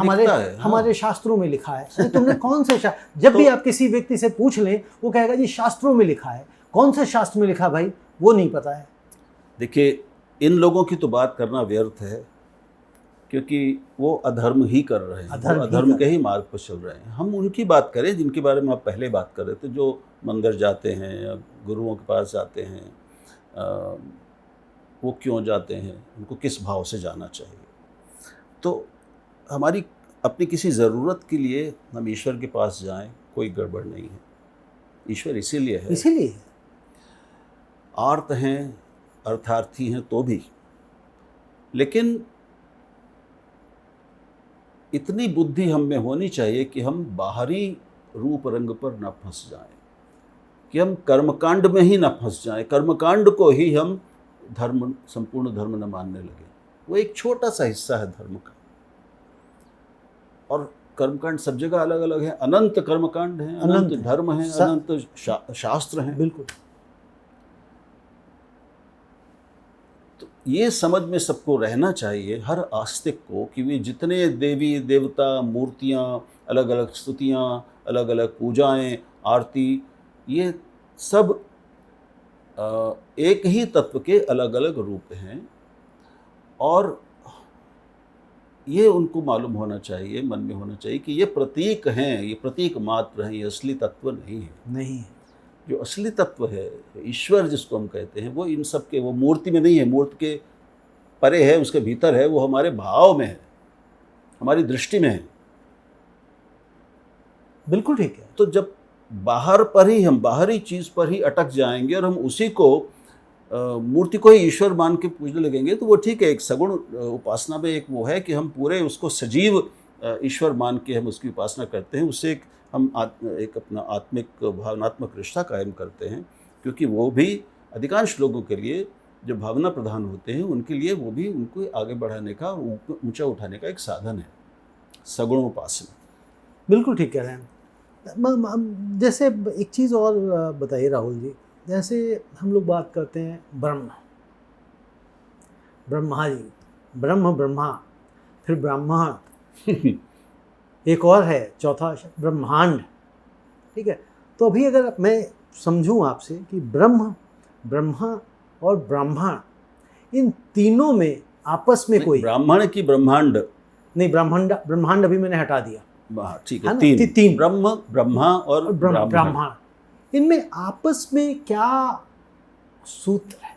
हमारे शास्त्रों में लिखा है। तुमने कौन से जब भी आप किसी व्यक्ति से पूछ लें, वो कहेगा जी शास्त्रों में लिखा है। कौन से शास्त्र में लिखा भाई, वो नहीं पता है। देखिए, इन लोगों की तो बात करना व्यर्थ है, क्योंकि वो अधर्म ही कर रहे हैं, अधर्म के ही मार्ग पर चल रहे हैं। हम उनकी बात करें जिनके बारे में आप पहले बात कर रहे थे, जो मंदिर जाते हैं, गुरुओं के पास जाते हैं, वो क्यों जाते हैं, उनको किस भाव से जाना चाहिए। तो हमारी अपनी किसी ज़रूरत के लिए हम ईश्वर के पास जाएं, कोई गड़बड़ नहीं है। ईश्वर इसीलिए है, आर्त हैं, अर्थार्थी हैं तो भी, लेकिन इतनी बुद्धि हम में होनी चाहिए कि हम बाहरी रूप रंग पर न फंस जाएं, कि हम कर्मकांड में ही न फंस जाएं, कर्मकांड को ही हम धर्म, संपूर्ण धर्म न मानने लगे। वो एक छोटा सा हिस्सा है धर्म का, और कर्मकांड सब जगह अलग अलग है। अनंत कर्मकांड हैं, अनंत धर्म हैं, अनंत शास्त्र हैं। बिल्कुल। तो ये समझ में सबको रहना चाहिए, हर आस्तिक को, कि वे जितने देवी देवता, मूर्तियाँ, अलग अलग स्तुतियाँ, अलग अलग पूजाएं, आरती, ये सब एक ही तत्व के अलग अलग रूप हैं। और ये उनको मालूम होना चाहिए, मन में होना चाहिए कि ये प्रतीक हैं, ये प्रतीक मात्र हैं, ये असली तत्व नहीं है। नहीं है। जो असली तत्व है, ईश्वर जिसको हम कहते हैं, वो इन सब के, वो मूर्ति में नहीं है, मूर्ति के परे है, उसके भीतर है, वो हमारे भाव में है, हमारी दृष्टि में है। बिल्कुल ठीक है। तो जब बाहर पर ही, हम बाहरी चीज़ पर ही अटक जाएंगे और हम उसी को मूर्ति को ही ईश्वर मान के पूजने लगेंगे, तो वो ठीक है। एक सगुण उपासना में एक वो है कि हम पूरे उसको सजीव ईश्वर मान के हम उसकी उपासना करते हैं, उससे हम एक अपना आत्मिक भावनात्मक रिश्ता कायम करते हैं, क्योंकि वो भी अधिकांश लोगों के लिए जो भावना प्रधान होते हैं, उनके लिए वो भी उनको आगे बढ़ाने का, ऊंचा उठाने का एक साधन है सगुण उपासना। बिल्कुल ठीक कह रहे हैं। जैसे एक चीज़ और बताइए राहुल जी, जैसे हम लोग बात करते हैं ब्रह्मा जी, ब्रह्मा, फिर ब्राह्मण एक और है चौथा ब्रह्मांड, ठीक है। तो अभी अगर मैं समझूं आपसे कि ब्रह्मा और ब्राह्मण, इन तीनों में आपस में कोई ब्राह्मण की ब्रह्मांड नहीं, ब्रह्मांड अभी मैंने हटा दिया, ठीक है, तीन ब्रह्मा और ब्राह्मण, इनमें आपस में क्या सूत्र है?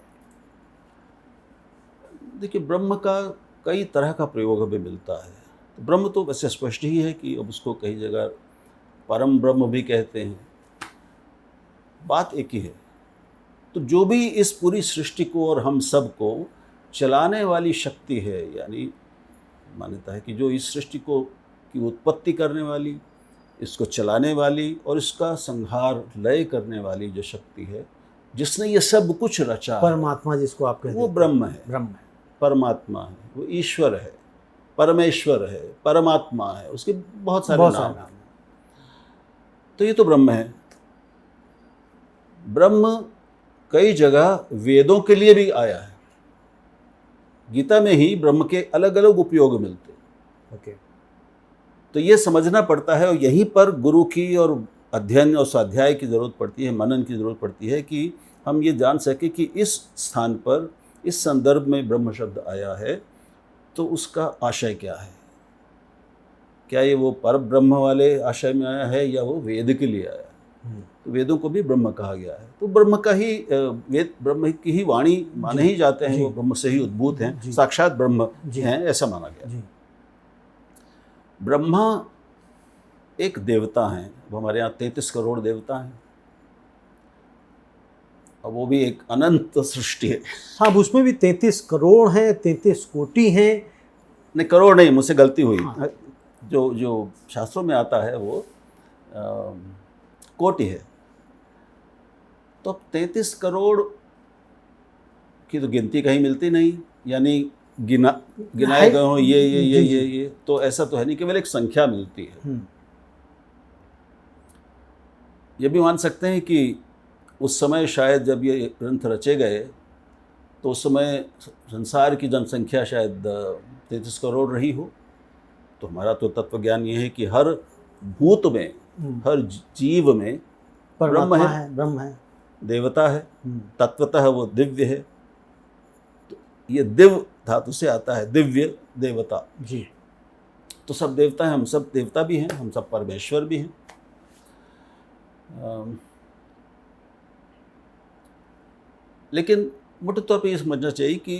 देखिए, ब्रह्म का कई तरह का प्रयोग हमें मिलता है। तो ब्रह्म तो वैसे स्पष्ट ही है कि अब उसको कई जगह परम ब्रह्म भी कहते हैं, बात एक ही है। तो जो भी इस पूरी सृष्टि को और हम सब को चलाने वाली शक्ति है, यानी मान्यता है कि जो इस सृष्टि को की उत्पत्ति करने वाली, इसको चलाने वाली और इसका संहार लय करने वाली जो शक्ति है, जिसने ये सब कुछ रचा, परमात्मा जिसको आप कहते हैं, वो ब्रह्म है, परमात्मा है, वो ईश्वर है, परमेश्वर है, परमात्मा है, उसके बहुत सारे नाम हैं। तो ये तो ब्रह्म है। ब्रह्म कई जगह वेदों के लिए भी आया है। गीता में ही ब्रह्म के अलग अलग उपयोग मिलते हैं। ओके। तो ये समझना पड़ता है, और यहीं पर गुरु की और अध्ययन और स्वाध्याय की ज़रूरत पड़ती है, मनन की ज़रूरत पड़ती है, कि हम ये जान सके कि इस स्थान पर, इस संदर्भ में ब्रह्म शब्द आया है, तो उसका आशय क्या है। क्या ये वो पर ब्रह्म वाले आशय में आया है, या वो वेद के लिए आया है? तो वेदों को भी ब्रह्म कहा गया है। तो ब्रह्म का ही, वेद ब्रह्म की ही वाणी माने ही जाते हैं, वो ब्रह्म से ही उद्भूत हैं, साक्षात ब्रह्म हैं, ऐसा माना गया। ब्रह्मा एक देवता हैं। अब हमारे यहाँ 33 करोड़ देवता हैं, अब वो भी एक अनंत सृष्टि है। हाँ, उसमें भी 33 करोड़ हैं, 33 कोटि हैं। नहीं, करोड़ नहीं, मुझसे गलती हुई। हाँ। जो शास्त्रों में आता है वो कोटि है। तो 33 करोड़ की तो गिनती कहीं मिलती नहीं, यानी गिनाए गए हों ये, तो ऐसा तो है नहीं, केवल एक संख्या मिलती है। ये भी मान सकते हैं कि उस समय शायद जब ये ग्रंथ रचे गए, तो उस समय संसार की जनसंख्या शायद 33 करोड़ रही हो। तो हमारा तो तत्व ज्ञान ये है कि हर भूत में, हर जीव में ब्रह्म है, देवता है, तत्वतः वो दिव्य है। तो ये दिव्य धातु से आता है, दिव्य देवता जी। तो सब देवता हैं, हम सब देवता भी हैं, हम सब परमेश्वर भी हैं। लेकिन मोटे तौर पे ये समझना चाहिए कि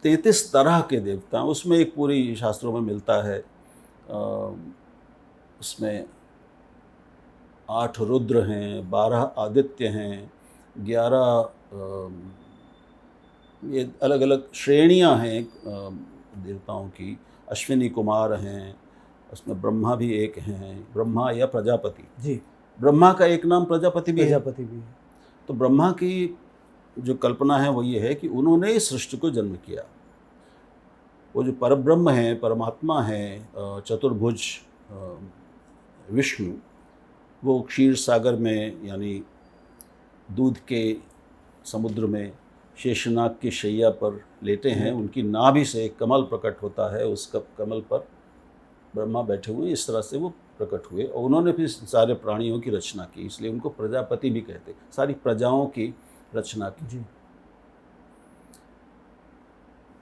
33 तरह के देवता, उसमें एक पूरी शास्त्रों में मिलता है। उसमें 8 रुद्र हैं, 12 आदित्य हैं, 11 ये अलग अलग श्रेणियां हैं देवताओं की। अश्विनी कुमार हैं, उसमें ब्रह्मा भी एक हैं, ब्रह्मा या प्रजापति जी। ब्रह्मा का एक नाम प्रजापति भी है। तो ब्रह्मा की जो कल्पना है वो ये है कि उन्होंने इस सृष्टि को जन्म किया। वो जो परब्रह्म हैं, परमात्मा हैं, चतुर्भुज विष्णु, वो क्षीर सागर में, यानी दूध के समुद्र में शेषनाग की शैया पर लेटे हैं। उनकी नाभि से एक कमल प्रकट होता है, उस कमल पर ब्रह्मा बैठे हुए, इस तरह से वो प्रकट हुए। और उन्होंने फिर सारे प्राणियों की रचना की, इसलिए उनको प्रजापति भी कहते, सारी प्रजाओं की रचना की जी।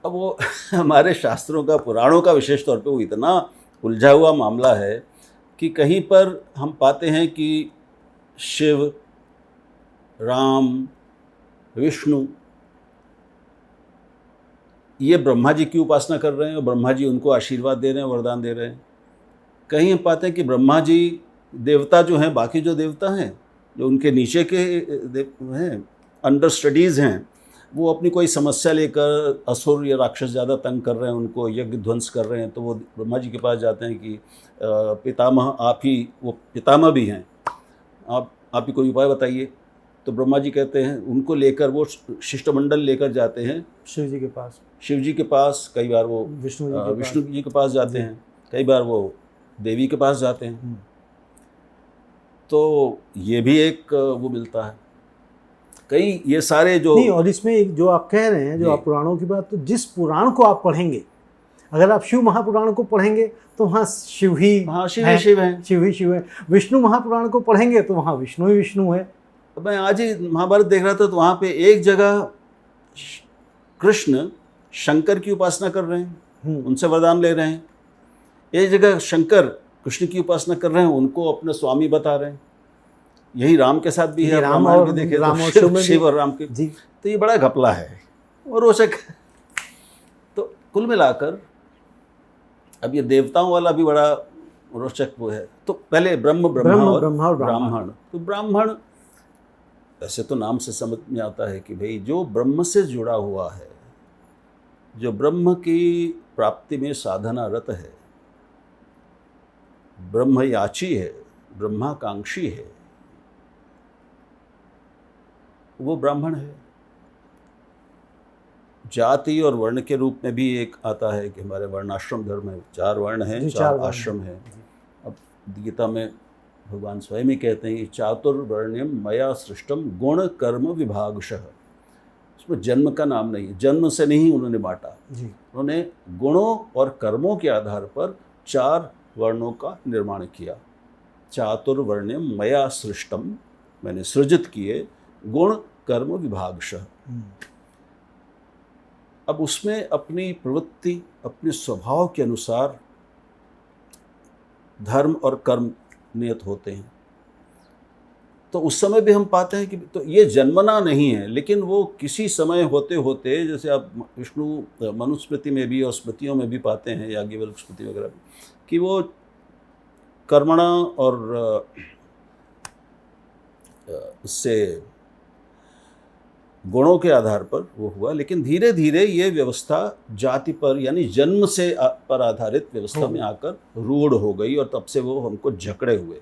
अब वो हमारे शास्त्रों का, पुराणों का विशेष तौर पे वो इतना उलझा हुआ मामला है कि कहीं पर हम पाते हैं कि शिव, राम, विष्णु ये ब्रह्मा जी की उपासना कर रहे हैं और ब्रह्मा जी उनको आशीर्वाद दे रहे हैं, वरदान दे रहे हैं। कहीं हम पाते हैं कि ब्रह्मा जी देवता जो हैं, बाकी जो देवता हैं, जो उनके नीचे के हैं, अंडर स्टडीज़ हैं, वो अपनी कोई समस्या लेकर असुर या राक्षस ज़्यादा तंग कर रहे हैं, उनको यज्ञ ध्वंस कर रहे हैं, तो वो ब्रह्मा जी के पास जाते हैं कि पितामह आप ही, वो पितामह भी हैं, आप ही कोई उपाय बताइए। तो ब्रह्मा जी कहते हैं, उनको लेकर वो शिष्टमंडल लेकर जाते हैं शिव जी के पास, शिव जी के पास, कई बार वो विष्णु जी के पास जाते हैं, कई बार वो देवी के पास जाते हैं। तो ये भी एक वो मिलता है कई, ये सारे जो नहीं। और इसमें एक जो आप कह रहे हैं, जो आप पुराणों की बात, तो जिस पुराण को आप पढ़ेंगे, अगर आप शिव महापुराण को पढ़ेंगे तो वहाँ शिव ही, हाँ, शिव ही शिव है, शिव ही शिव है। विष्णु महापुराण को पढ़ेंगे तो वहाँ विष्णु ही विष्णु है। मैं आज ही महाभारत देख रहा था, तो वहाँ पे एक जगह कृष्ण शंकर की उपासना कर रहे हैं, उनसे वरदान ले रहे हैं। एक जगह शंकर कृष्ण की उपासना कर रहे हैं, उनको अपना स्वामी बता रहे हैं। यही राम के साथ भी है, राम और देखे राम और शिव और राम के जी। तो ये बड़ा घपला है और रोचक। तो कुल मिलाकर अब ये देवताओं वाला भी बड़ा रोचक वो है। तो पहले ब्रह्मा और ब्राह्मण। तो ब्राह्मण ऐसे तो नाम से समझ में आता है कि भाई जो ब्रह्म से जुड़ा हुआ है, जो ब्रह्म की प्राप्ति में साधनारत है, ब्रह्मयाची है, ब्रह्माकांक्षी है, वो ब्राह्मण है। जाति और वर्ण के रूप में भी एक आता है कि हमारे वर्णाश्रम धर्म है, 4 वर्ण हैं, 4 आश्रम हैं। अब गीता में भगवान स्वयं ही कहते हैं कि चातुर्वर्ण्यम मया सृष्टम गुण कर्म विभागशः। उसमें जन्म का नाम नहीं है, जन्म से नहीं उन्होंने बांटा, उन्होंने गुणों और कर्मों के आधार पर 4 वर्णों का निर्माण किया। चातुर्वर्ण्यम मया सृष्टम, मैंने सृजित किए, गुण कर्म विभागशः। अब उसमें अपनी प्रवृत्ति, अपने स्वभाव के अनुसार धर्म और कर्म नियत होते हैं। तो उस समय भी हम पाते हैं कि तो ये जन्मना नहीं है, लेकिन वो किसी समय होते होते, जैसे आप विष्णु मनुस्मृति में भी और स्मृतियों में भी पाते हैं, याज्ञवल्क्य स्मृति वगैरह में, कि वो कर्मणा और उससे गुणों के आधार पर वो हुआ। लेकिन धीरे धीरे ये व्यवस्था जाति पर, यानी जन्म से पर आधारित व्यवस्था में आकर रूढ़ हो गई और तब से वो हमको जकड़े हुए।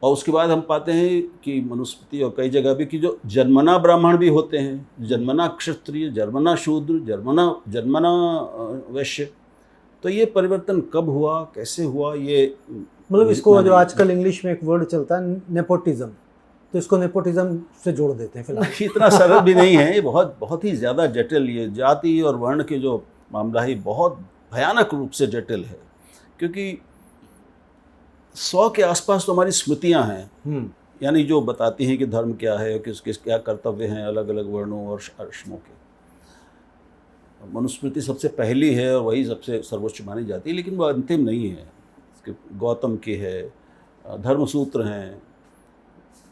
और उसके बाद हम पाते हैं कि मनुस्मृति और कई जगह भी कि जो जन्मना ब्राह्मण भी होते हैं, जन्मना क्षत्रिय, जन्मना शूद्र, जन्मना वैश्य। तो ये परिवर्तन कब हुआ, कैसे हुआ, ये मतलब इसको जो आजकल इंग्लिश में एक वर्ड चलता है नेपोटिज्म, तो इसको नेपोटिज्म से जोड़ देते हैं फिलहाल। इतना सरल भी नहीं है, ये बहुत ही ज़्यादा जटिल, ये जाति और वर्ण के जो मामला है बहुत भयानक रूप से जटिल है। क्योंकि 100 के आसपास तो हमारी स्मृतियाँ हैं, यानी जो बताती हैं कि धर्म क्या है, किस किस क्या कर्तव्य हैं अलग अलग वर्णों और आश्रमों के। मनुस्मृति सबसे पहली है और वही सबसे सर्वोच्च मानी जाती है, लेकिन वो अंतिम नहीं है। गौतम की है, धर्मसूत्र हैं,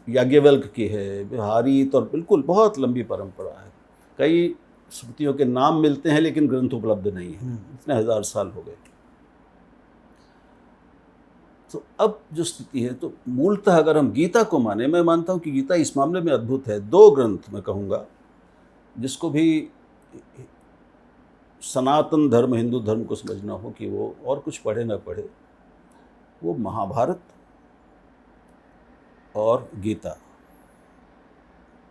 याज्ञवल्क्य की है, बिहारी, और बिल्कुल बहुत लंबी परंपरा है। कई स्मृतियों के नाम मिलते हैं लेकिन ग्रंथ उपलब्ध नहीं है, इतने 1000 साल हो गए। तो अब जो स्थिति है, तो मूलतः अगर हम गीता को माने, मैं मानता हूँ कि गीता इस मामले में अद्भुत है। 2 ग्रंथ मैं कहूँगा जिसको भी सनातन धर्म, हिंदू धर्म को समझना हो कि वो और कुछ पढ़े ना पढ़े, वो महाभारत और गीता।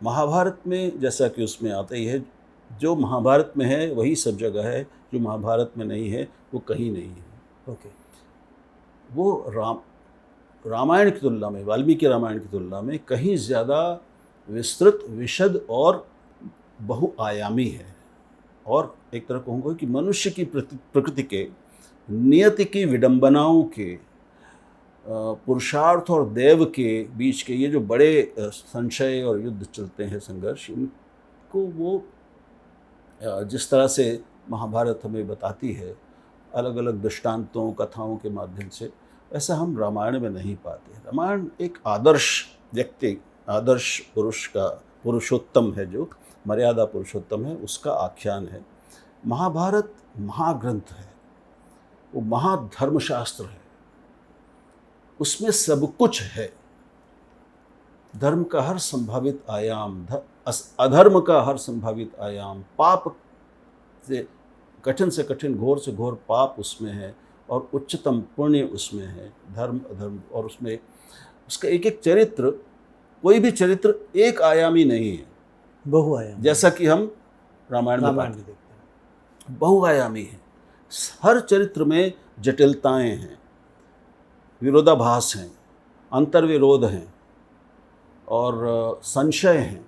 महाभारत में जैसा कि उसमें आता ही है, जो महाभारत में है वही सब जगह है, जो महाभारत में नहीं है वो कहीं नहीं है। ओके। वो रामायण की तुलना में, वाल्मीकि रामायण की तुलना में कहीं ज़्यादा विस्तृत, विशद और बहुआयामी है। और एक तरह कहूँगा कि मनुष्य की प्रकृति के, नियति की विडंबनाओं के, पुरुषार्थ और देव के बीच के ये जो बड़े संशय और युद्ध चलते हैं, संघर्ष, इनको वो जिस तरह से महाभारत हमें बताती है अलग अलग दृष्टांतों कथाओं के माध्यम से, ऐसा हम रामायण में नहीं पाते। रामायण एक आदर्श व्यक्ति, आदर्श पुरुष का, पुरुषोत्तम है, जो मर्यादा पुरुषोत्तम है, उसका आख्यान है। महाभारत महाग्रंथ है, वो महाधर्मशास्त्र है, उसमें सब कुछ है। धर्म का हर संभावित आयाम, अधर्म का हर संभावित आयाम, पाप से कठिन घोर से घोर पाप उसमें है, और उच्चतम पुण्य उसमें है, धर्म अधर्म। और उसमें उसका एक एक चरित्र, कोई भी चरित्र एक आयामी नहीं है, बहुआयामी, जैसा कि हम रामायण में देखते हैं। बहुआयामी है, हर चरित्र में जटिलताएं हैं, विरोधाभास हैं, अंतर्विरोध हैं, और संशय हैं,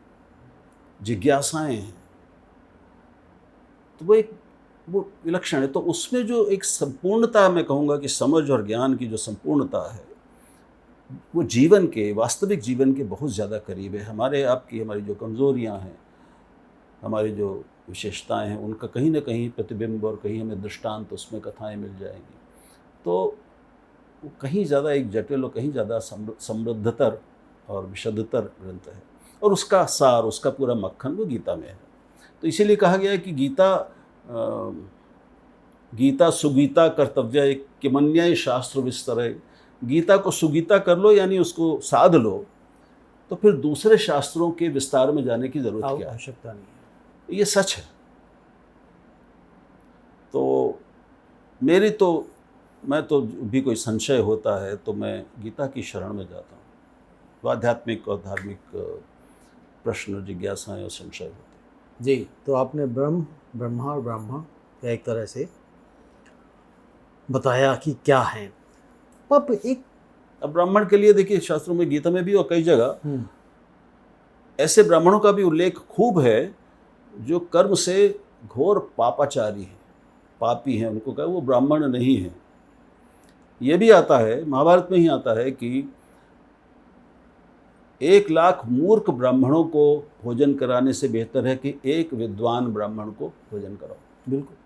जिज्ञासाएं हैं। तो वो विलक्षण है। तो उसमें जो एक संपूर्णता, मैं कहूँगा कि समझ और ज्ञान की जो संपूर्णता है, वो जीवन के, वास्तविक जीवन के बहुत ज़्यादा करीब है। हमारे आपकी, हमारी जो कमज़ोरियाँ हैं, हमारी जो विशेषताएं हैं, उनका कहीं ना कहीं प्रतिबिंब और कहीं हमें दृष्टांत, उसमें कथाएं मिल जाएंगी। तो वो कहीं ज़्यादा एक जटिल और कहीं ज़्यादा समृद्धतर और विशदतर ग्रंथ है, और उसका सार, उसका पूरा मक्खन वो गीता में है। तो इसीलिए कहा गया है कि गीता सुगीता कर्तव्य एक किमन्याय शास्त्र विस्तर है। गीता को सुगीता कर लो, यानी उसको साध लो, तो फिर दूसरे शास्त्रों के विस्तार में जाने की जरूरत क्या है, आवश्यकता नहीं है। ये सच है। तो मैं तो भी कोई संशय होता है तो मैं गीता की शरण में जाता हूँ। तो आध्यात्मिक और धार्मिक प्रश्न, जिज्ञासाएं और संशय होते हैं। जी, तो आपने ब्रह्मा और ब्राह्मण का एक तरह से बताया कि क्या है। अब ब्राह्मण के लिए देखिए, शास्त्रों में, गीता में भी और कई जगह ऐसे ब्राह्मणों का भी उल्लेख खूब है जो कर्म से घोर पापाचारी हैं, पापी हैं। उनको कहा वो ब्राह्मण नहीं है। ये भी आता है, महाभारत में ही आता है कि 1,00,000 मूर्ख ब्राह्मणों को भोजन कराने से बेहतर है कि एक विद्वान ब्राह्मण को भोजन कराओ। बिल्कुल।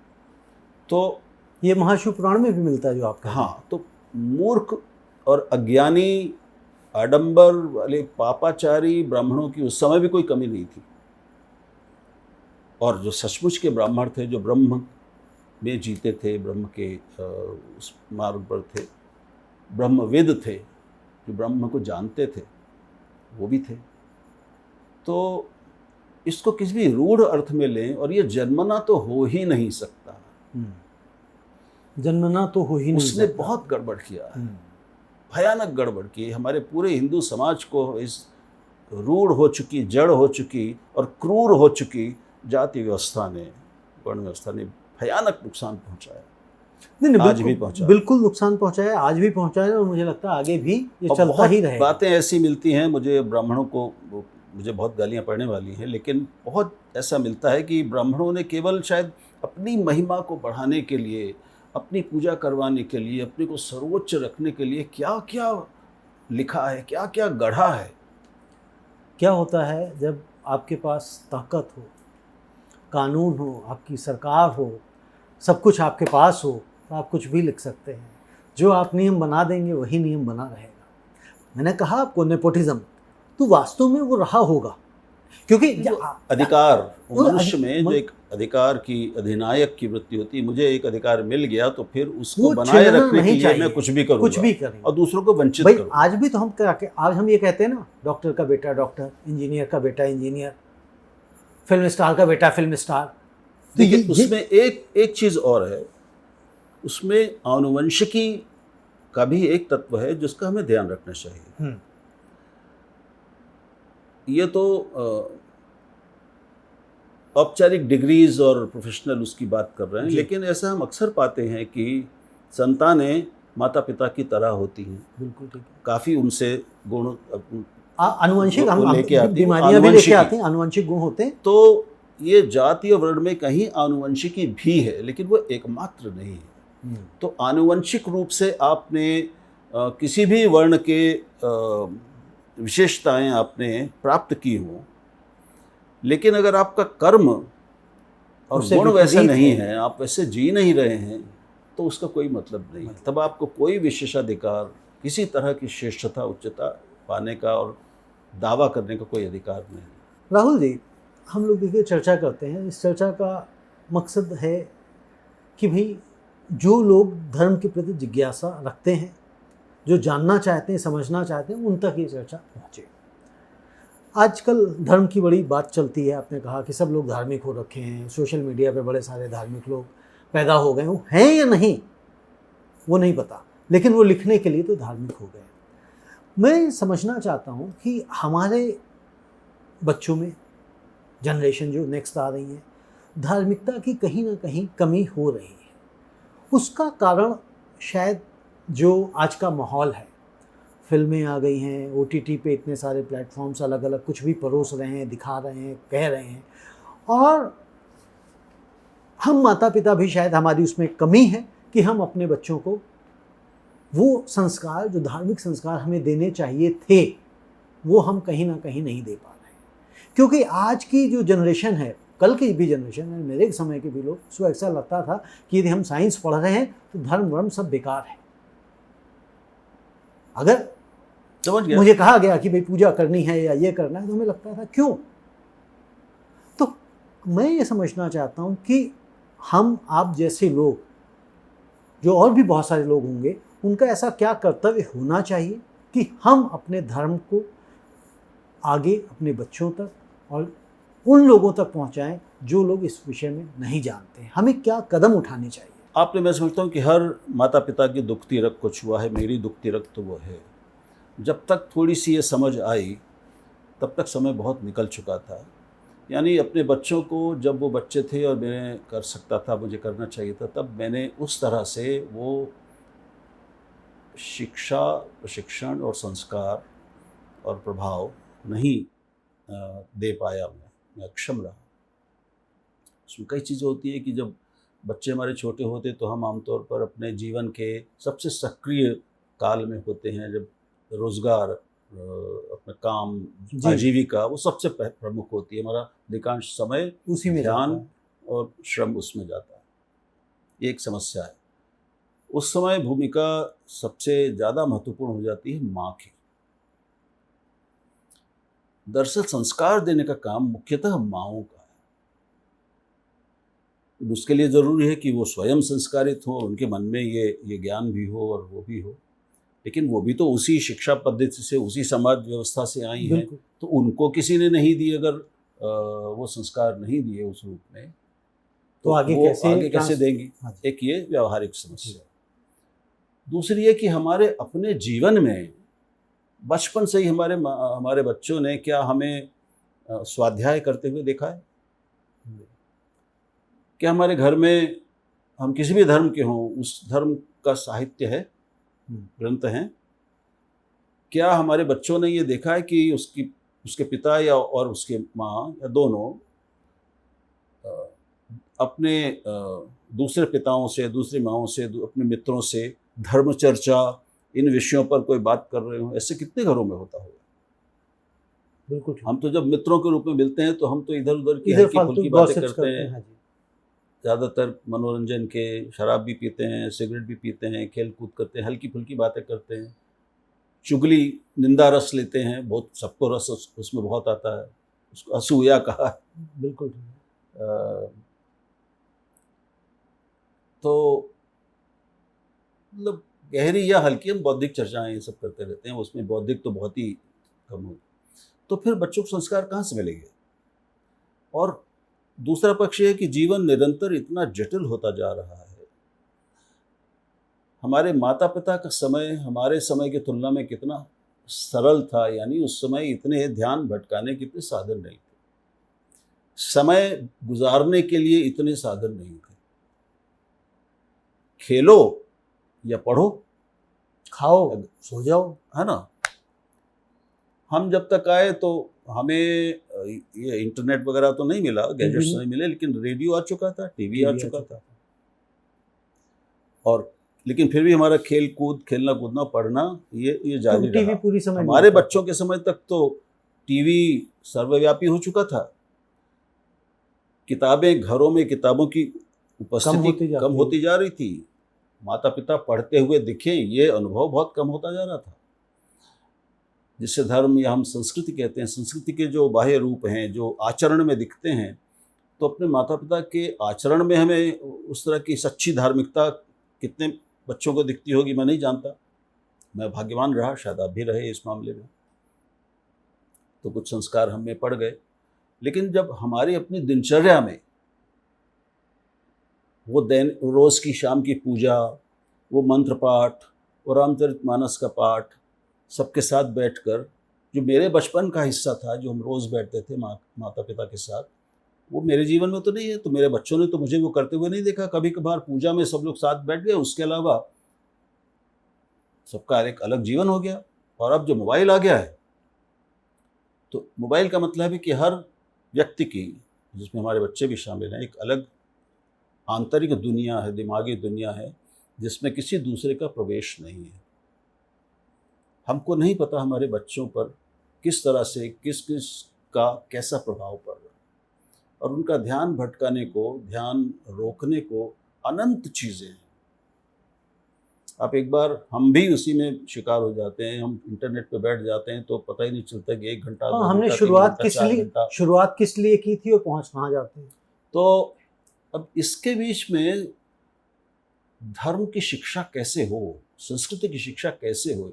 तो ये महाशिव पुराण में भी मिलता है जो आपका। हाँ, तो मूर्ख और अज्ञानी, आडंबर वाले पापाचारी ब्राह्मणों की उस समय भी कोई कमी नहीं थी। और जो सचमुच के ब्राह्मण थे, जो ब्रह्म में जीते थे, ब्रह्म के उस मार्ग पर थे, ब्रह्मविद थे, जो ब्रह्म को जानते थे, वो भी थे। तो इसको किसी भी रूढ़ अर्थ में लें, और ये जन्मना तो हो ही नहीं सकता। जन्मना तो हो ही नहीं सकता। उसने बहुत गड़बड़ किया है, भयानक गड़बड़ की। हमारे पूरे हिंदू समाज को इस रूढ़ हो चुकी, जड़ हो चुकी और क्रूर हो चुकी जाति व्यवस्था ने, वर्ण व्यवस्था ने भयानक नुकसान पहुंचाया। नहीं, आज भी पहुंचा, बिल्कुल नुकसान पहुंचाया, आज भी पहुंचाया, और मुझे लगता है आगे भी ये चलता ही रहेगा। बातें ऐसी मिलती हैं मुझे, ब्राह्मणों को, मुझे बहुत गालियां पड़ने वाली हैं, लेकिन बहुत ऐसा मिलता है कि ब्राह्मणों ने केवल शायद अपनी महिमा को बढ़ाने के लिए, अपनी पूजा करवाने के लिए, अपने को सर्वोच्च रखने के लिए क्या क्या लिखा है, क्या क्या गढ़ा है। क्या होता है जब आपके पास ताकत हो, कानून हो, आपकी सरकार हो, सब कुछ आपके पास हो, तो आप कुछ भी लिख सकते हैं। जो आप नियम बना देंगे वही नियम बना रहेगा। मैंने कहा आपको नेपोटिज्म, तो वास्तव में वो रहा होगा, क्योंकि अधिकार, मनुष्य में जो एक अधिकार की, अधिनायक की वृत्ति होती है, मुझे एक अधिकार मिल गया तो फिर उसको बनाए रखने के लिए मैं कुछ भी करूंगा, कुछ भी करूंगा, और दूसरों को वंचित करूंगा। आज भी तो हम ये कहते हैं ना, डॉक्टर का बेटा डॉक्टर, इंजीनियर का बेटा इंजीनियर, फिल्म स्टार का बेटा फिल्म स्टार। देखिए, उसमें एक चीज़ और है, उसमें आनुवंशिकी का भी एक तत्व है जिसका हमें ध्यान रखना चाहिए। ये तो औपचारिक डिग्रीज और प्रोफेशनल उसकी बात कर रहे हैं, लेकिन ऐसा हम अक्सर पाते हैं कि संतानें माता पिता की तरह होती हैं। बिल्कुल ठीक है। काफ़ी उनसे गुण आनुवंशिक बीमारियां भी लेके आती हैं, आनुवंशिक गुण होते हैं। तो ये जातीय वर्ण में कहीं आनुवंशिकी भी है, लेकिन वो एकमात्र नहीं है। तो आनुवंशिक रूप से आपने किसी भी वर्ण के विशेषताएं आपने प्राप्त की हों, लेकिन अगर आपका कर्म और उससे गुण वैसा विपरीत नहीं है। है, आप वैसे जी नहीं रहे हैं, तो उसका कोई मतलब नहीं है। तब आपको कोई विशेषाधिकार, किसी तरह की श्रेष्ठता उच्चता पाने का और दावा करने का कोई अधिकार नहीं। राहुल जी, हम लोग देखिए चर्चा करते हैं, इस चर्चा का मकसद है कि भाई जो लोग धर्म के प्रति जिज्ञासा रखते हैं, जो जानना चाहते हैं, समझना चाहते हैं, उन तक ये चर्चा पहुँचे। आजकल धर्म की बड़ी बात चलती है, आपने कहा कि सब लोग धार्मिक हो रखे हैं, सोशल मीडिया पे बड़े सारे धार्मिक लोग पैदा हो गए, वो हैं या नहीं वो नहीं पता, लेकिन वो लिखने के लिए तो धार्मिक हो गए। मैं समझना चाहता हूँ कि हमारे बच्चों में, जनरेशन जो नेक्स्ट आ रही है, धार्मिकता की कहीं ना कहीं कमी हो रही है। उसका कारण शायद जो आज का माहौल है, फिल्में आ गई हैं, OTT पे इतने सारे प्लेटफॉर्म्स अलग अलग कुछ भी परोस रहे हैं, दिखा रहे हैं, कह रहे हैं, और हम माता पिता भी शायद हमारी उसमें कमी है कि हम अपने बच्चों को वो संस्कार, जो धार्मिक संस्कार हमें देने चाहिए थे, वो हम कहीं ना कहीं नहीं दे पा रहे हैं। क्योंकि आज की जो जनरेशन है, कल की भी जनरेशन है, मेरे समय के भी लोग, उसको ऐसा लगता था कि यदि हम साइंस पढ़ रहे हैं तो धर्म वर्म सब बेकार है। अगर मुझे कहा गया कि भाई पूजा करनी है या ये करना है, तो हमें लगता था क्यों। तो मैं ये समझना चाहता हूँ कि हम आप जैसे लोग, जो और भी बहुत सारे लोग होंगे, उनका ऐसा क्या कर्तव्य होना चाहिए कि हम अपने धर्म को आगे अपने बच्चों तक और उन लोगों तक पहुंचाएं जो लोग इस विषय में नहीं जानते हैं। हमें क्या कदम उठाने चाहिए? आपने, मैं समझता हूँ कि हर माता पिता की दुखती रग को छुआ है, मेरी दुखती रग तो वो है। जब तक थोड़ी सी ये समझ आई, तब तक समय बहुत निकल चुका था। यानी अपने बच्चों को, जब वो बच्चे थे और मैं कर सकता था, मुझे करना चाहिए था, तब मैंने उस तरह से वो शिक्षा, प्रशिक्षण और संस्कार और प्रभाव नहीं दे पाया। मैं अक्षम रहा। उसमें कई चीज़ें होती है कि जब बच्चे हमारे छोटे होते तो हम आमतौर पर अपने जीवन के सबसे सक्रिय काल में होते हैं, जब रोज़गार, अपना काम, आजीविका वो सबसे प्रमुख होती है। हमारा अधिकांश समय उसी में ध्यान और श्रम उसमें जाता है। ये एक समस्या है। उस समय भूमिका सबसे ज़्यादा महत्वपूर्ण हो जाती है माँ की। दरअसल संस्कार देने का काम मुख्यतः माँओं का है। उसके लिए ज़रूरी है कि वो स्वयं संस्कारित हो, उनके मन में ये ज्ञान भी हो और वो भी हो, लेकिन वो भी तो उसी शिक्षा पद्धति से, उसी समाज व्यवस्था से आई हैं। तो उनको किसी ने नहीं दी, अगर वो संस्कार नहीं दिए उस रूप में, तो आगे कैसे देंगी? एक ये व्यावहारिक समस्या। दूसरी है कि हमारे अपने जीवन में बचपन से ही हमारे बच्चों ने क्या हमें स्वाध्याय करते हुए देखा है? क्या हमारे घर में, हम किसी भी धर्म के हों, उस धर्म का साहित्य है, ग्रंथ हैं? क्या हमारे बच्चों ने ये देखा है कि उसके पिता या और उसके माँ या दोनों अपने दूसरे पिताओं से, दूसरी माँओं से, अपने मित्रों से धर्म चर्चा, इन विषयों पर कोई बात कर रहे हो? ऐसे कितने घरों में होता होगा? बिल्कुल। हम तो जब मित्रों के रूप में मिलते हैं तो हम तो इधर उधर की हल्की फुल्की बातें करते हैं, ज़्यादातर मनोरंजन के, शराब भी पीते हैं, सिगरेट भी पीते हैं, खेल कूद करते हैं, हल्की फुल्की बातें करते हैं, चुगली, निंदा रस लेते हैं। बहुत, सबको रस उसमें बहुत आता है, उसको असूया कहा। बिल्कुल। तो मतलब गहरी या हल्की हम बौद्धिक चर्चाएं ये सब करते रहते हैं, उसमें बौद्धिक तो बहुत ही कम हो। तो फिर बच्चों को संस्कार कहाँ से मिलेंगे? और दूसरा पक्ष ये है कि जीवन निरंतर इतना जटिल होता जा रहा है। हमारे माता पिता का समय हमारे समय की तुलना में कितना सरल था, यानी उस समय इतने ध्यान भटकाने के इतने साधन नहीं थे, समय गुजारने के लिए इतने साधन नहीं थे। खेलो या पढ़ो, खाओ, सो जाओ, है ना। हम जब तक आए तो हमें ये इंटरनेट वगैरह तो नहीं मिला, गैजेट्स नहीं मिले, लेकिन रेडियो आ चुका था, टीवी आ चुका था। और लेकिन फिर भी हमारा खेलना कूदना, पढ़ना ये जारी रहा। पूरी समय हमारे बच्चों के समय तक तो टीवी सर्वव्यापी हो चुका था। किताबें, घरों में किताबों की उपस्थिति कम है। होती जा रही थी। माता पिता पढ़ते हुए दिखे, ये अनुभव बहुत कम होता जा रहा था। जिसे धर्म या हम संस्कृति कहते हैं, संस्कृति के जो बाह्य रूप हैं, जो आचरण में दिखते हैं, तो अपने माता पिता के आचरण में हमें उस तरह की सच्ची धार्मिकता कितने बच्चों को दिखती होगी मैं नहीं जानता। मैं भाग्यवान रहा, शायद आप भी रहे इस मामले में, तो कुछ संस्कार हम में पड़ गए। लेकिन जब हमारी अपनी दिनचर्या में वो रोज़ की शाम की पूजा, वो मंत्र पाठ और रामचरितमानस का पाठ सबके साथ बैठकर, जो मेरे बचपन का हिस्सा था, जो हम रोज़ बैठते थे माता पिता के साथ, वो मेरे जीवन में तो नहीं है। तो मेरे बच्चों ने तो मुझे वो करते हुए नहीं देखा। कभी कभार पूजा में सब लोग साथ बैठ गए, उसके अलावा सबका एक अलग जीवन हो गया। और अब जो मोबाइल आ गया है, तो मोबाइल का मतलब है कि हर व्यक्ति की, जिसमें हमारे बच्चे भी शामिल हैं, एक अलग आंतरिक दुनिया है, दिमागी दुनिया है, जिसमें किसी दूसरे का प्रवेश नहीं है। हमको नहीं पता हमारे बच्चों पर किस तरह से किस किस का कैसा प्रभाव पड़ रहा है, और उनका ध्यान भटकाने को, ध्यान रोकने को अनंत चीज़ें हैं। आप एक बार, हम भी उसी में शिकार हो जाते हैं। हम इंटरनेट पे बैठ जाते हैं तो पता ही नहीं चलता कि 1 घंटा, 2 हमने घंटा, 3 शुरुआत घंटा, किस 4 लिए घंटा। शुरुआत किस लिए की थी और पहुंच कहाँ जाते हैं? तो अब इसके बीच में धर्म की शिक्षा कैसे हो, संस्कृति की शिक्षा कैसे हो,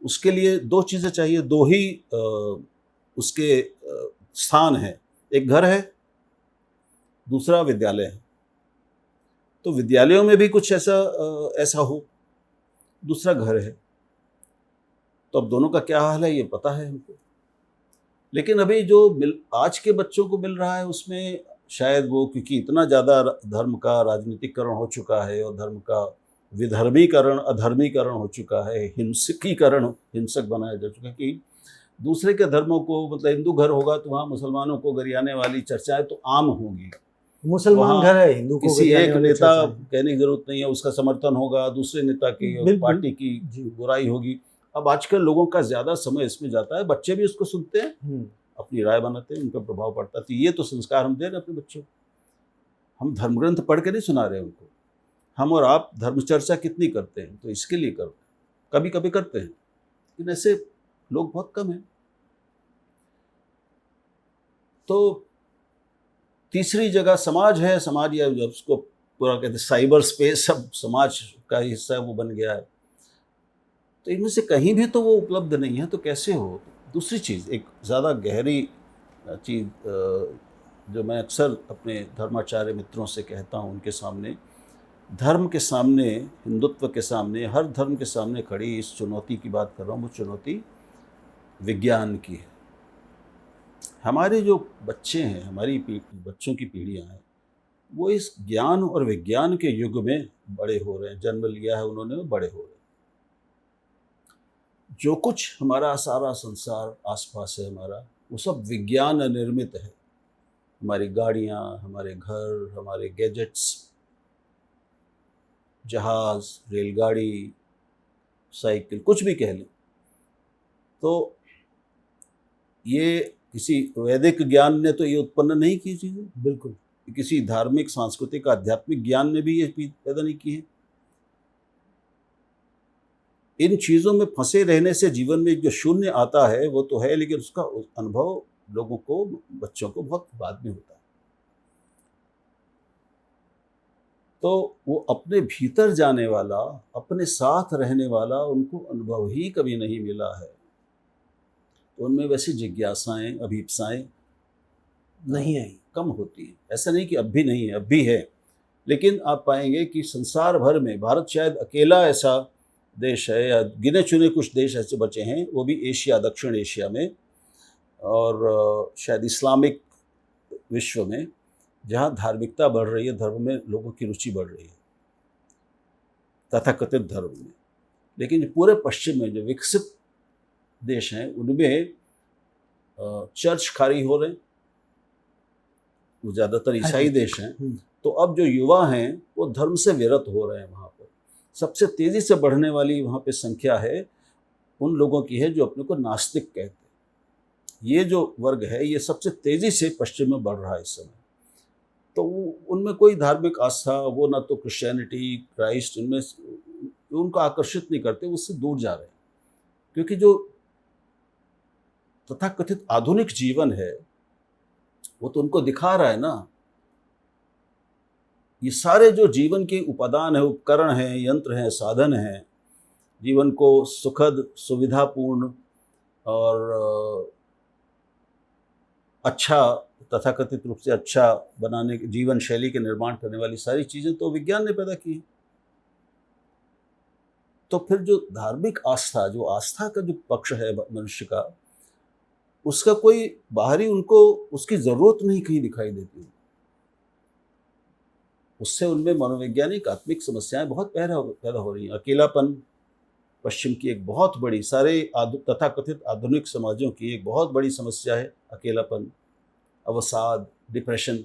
उसके लिए 2 चीज़ें चाहिए। 2 ही उसके स्थान हैं। एक घर है, दूसरा विद्यालय है। तो विद्यालयों में भी कुछ ऐसा हो, दूसरा घर है। तो अब दोनों का क्या हाल है ये पता है हमको। लेकिन अभी जो आज के बच्चों को मिल रहा है, उसमें शायद वो, क्योंकि इतना ज़्यादा धर्म का राजनीतिकरण हो चुका है और धर्म का विधर्मीकरण, अधर्मीकरण हो चुका है, हिंसक बनाया जा चुका है कि दूसरे के धर्मों को, मतलब हिंदू घर होगा तो वहाँ मुसलमानों को गरियाने वाली चर्चाएं तो आम होंगी। मुसलमान घर है, हिंदू को किसी गरियाने एक वाली नेता चर्चाएं। कहने की जरूरत नहीं है, उसका समर्थन होगा, दूसरे नेता की और पार्टी की बुराई होगी। अब आजकल लोगों का ज़्यादा समय इसमें जाता है, बच्चे भी उसको सुनते हैं, अपनी राय बनाते हैं, उनका प्रभाव पड़ता है। तो ये तो संस्कार हम दे रहे हैं अपने बच्चों को। हम धर्मग्रंथ पढ़ के नहीं सुना रहे हैं उनको। हम और आप धर्म चर्चा कितनी करते हैं, तो इसके लिए करते हैं, कभी कभी करते हैं, लेकिन ऐसे लोग बहुत कम हैं। तो तीसरी जगह समाज है। समाज, या जब उसको पूरा कहते हैं साइबर स्पेस, सब समाज का हिस्सा है, वो बन गया है। तो इनमें से कहीं भी तो वो उपलब्ध नहीं है, तो कैसे हो? दूसरी चीज़, एक ज़्यादा गहरी चीज़ जो मैं अक्सर अपने धर्माचार्य मित्रों से कहता हूँ, उनके सामने, धर्म के सामने, हिंदुत्व के सामने, हर धर्म के सामने खड़ी इस चुनौती की बात कर रहा हूँ, वो चुनौती विज्ञान की है। हमारे जो बच्चे हैं, हमारी बच्चों की पीढ़ियाँ हैं, वो इस ज्ञान और विज्ञान के युग में बड़े हो रहे हैं। जन्म लिया है उन्होंने, बड़े हो रहे हैं। जो कुछ हमारा सारा संसार आसपास है हमारा, वो सब विज्ञान निर्मित है। हमारी गाड़ियाँ, हमारे घर, हमारे गैजेट्स, जहाज़, रेलगाड़ी, साइकिल, कुछ भी कह लें। तो ये किसी वैदिक ज्ञान ने तो ये उत्पन्न नहीं की चीज़ें, बिल्कुल। किसी धार्मिक, सांस्कृतिक, आध्यात्मिक ज्ञान ने भी ये पैदा नहीं की है। इन चीज़ों में फंसे रहने से जीवन में जो शून्य आता है वो तो है, लेकिन उसका अनुभव लोगों को, बच्चों को बहुत बाद में होता है। तो वो अपने भीतर जाने वाला, अपने साथ रहने वाला, उनको अनुभव ही कभी नहीं मिला है। तो उनमें वैसी जिज्ञासाएं, अभीप्साएं नहीं आई, कम होती हैं। ऐसा नहीं कि अब भी नहीं है, अब भी है। लेकिन आप पाएंगे कि संसार भर में भारत शायद अकेला ऐसा देश है, या गिने चुने कुछ देश ऐसे बचे हैं, वो भी एशिया, दक्षिण एशिया में, और शायद इस्लामिक विश्व में, जहाँ धार्मिकता बढ़ रही है, धर्म में लोगों की रुचि बढ़ रही है, तथाकथित धर्म में। लेकिन पूरे पश्चिम में जो विकसित देश हैं, उनमें चर्च खाली हो रहे हैं, वो ज़्यादातर ईसाई देश हैं। तो अब जो युवा हैं वो धर्म से विरत हो रहे हैं। वहाँ पर सबसे तेज़ी से बढ़ने वाली वहाँ पे संख्या है उन लोगों की है जो अपने को नास्तिक कहते हैं। ये जो वर्ग है, ये सबसे तेज़ी से पश्चिम में बढ़ रहा है इस समय। तो उनमें कोई धार्मिक आस्था, वो ना तो क्रिश्चियनिटी, क्राइस्ट, इनमें उनको आकर्षित नहीं करते, उससे दूर जा रहे हैं। क्योंकि जो तथाकथित आधुनिक जीवन है वो तो उनको दिखा रहा है ना, ये सारे जो जीवन के उपादान है, उपकरण हैं, यंत्र हैं, साधन हैं, जीवन को सुखद, सुविधापूर्ण और अच्छा, तथाकथित रूप से अच्छा बनाने, जीवन शैली के निर्माण करने वाली सारी चीज़ें तो विज्ञान ने पैदा की। तो फिर जो धार्मिक आस्था, जो आस्था का जो पक्ष है मनुष्य का, उसका कोई बाहरी, उनको उसकी ज़रूरत नहीं कहीं दिखाई देती। उससे उनमें मनोवैज्ञानिक आत्मिक समस्याएं बहुत पैदा हो रही हैं। अकेलापन पश्चिम की एक बहुत बड़ी, सारे तथाकथित आधुनिक समाजों की एक बहुत बड़ी समस्या है, अकेलापन, अवसाद, डिप्रेशन,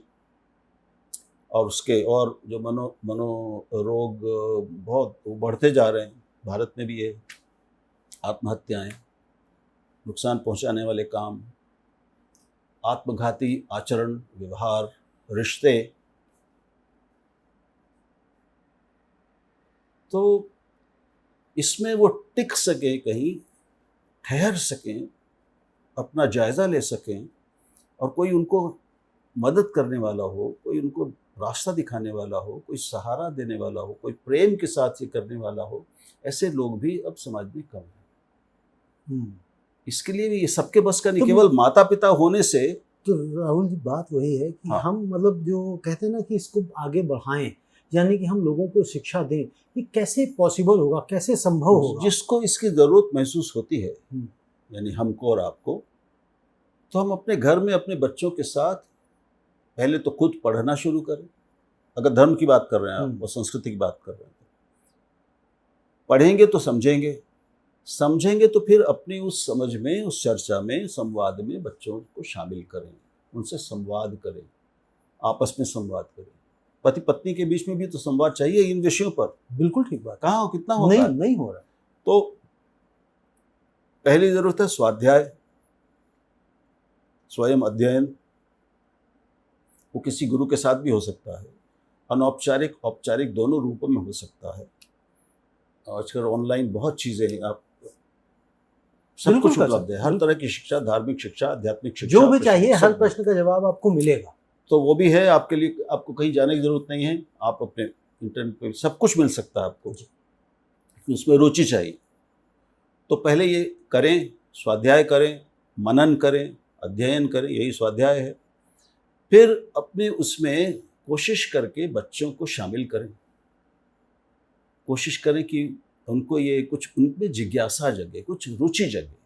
और उसके और जो मनो रोग बहुत बढ़ते जा रहे हैं। भारत में भी ये आत्महत्याएं, नुकसान पहुंचाने वाले काम, आत्मघाती आचरण, व्यवहार, रिश्ते। तो इसमें वो टिक सकें, कहीं ठहर सकें, अपना जायज़ा ले सकें, और कोई उनको मदद करने वाला हो, कोई उनको रास्ता दिखाने वाला हो, कोई सहारा देने वाला हो, कोई प्रेम के साथ ये करने वाला हो, ऐसे लोग भी अब समाज में कम हैं। इसके लिए भी ये सबके बस का नहीं, तो केवल माता पिता होने से। तो राहुल जी, बात वही है कि हाँ। हम मतलब जो कहते हैं ना कि इसको आगे बढ़ाएं, यानी कि हम लोगों को शिक्षा दें, ये कैसे पॉसिबल होगा, कैसे संभव होगा। जिसको इसकी ज़रूरत महसूस होती है, यानी हमको और आपको, तो हम अपने घर में अपने बच्चों के साथ पहले तो खुद पढ़ना शुरू करें। अगर धर्म की बात कर रहे हैं आप और संस्कृति की बात कर रहे हैं, पढ़ेंगे तो समझेंगे, समझेंगे तो फिर अपनी उस समझ में, उस चर्चा में, संवाद में बच्चों को शामिल करें, उनसे संवाद करें, आपस में संवाद करें। पति पत्नी के बीच में भी तो संवाद चाहिए इन विषयों पर। बिल्कुल ठीक बात। कहाँ कितना होता है? नहीं हो रहा। तो पहली जरूरत है स्वाध्याय, स्वयं अध्ययन। वो किसी गुरु के साथ भी हो सकता है, अनौपचारिक, औपचारिक दोनों रूपों में हो सकता है। आजकल ऑनलाइन बहुत चीज़ें हैं, आप सब कुछ उपलब्ध है, हर तरह की शिक्षा, धार्मिक शिक्षा, आध्यात्मिक शिक्षा, जो भी चाहिए, हर प्रश्न का जवाब आपको मिलेगा। तो वो भी है आपके लिए, आपको कहीं जाने की जरूरत नहीं है, आप अपने इंटरनेट पे सब कुछ मिल सकता है आपको, उसमें रुचि चाहिए। तो पहले ये करें, स्वाध्याय करें, मनन करें, अध्ययन करें, यही स्वाध्याय है। फिर अपने उसमें कोशिश करके बच्चों को शामिल करें, कोशिश करें कि उनको ये कुछ, उनमें जिज्ञासा जगे, कुछ रुचि जगे।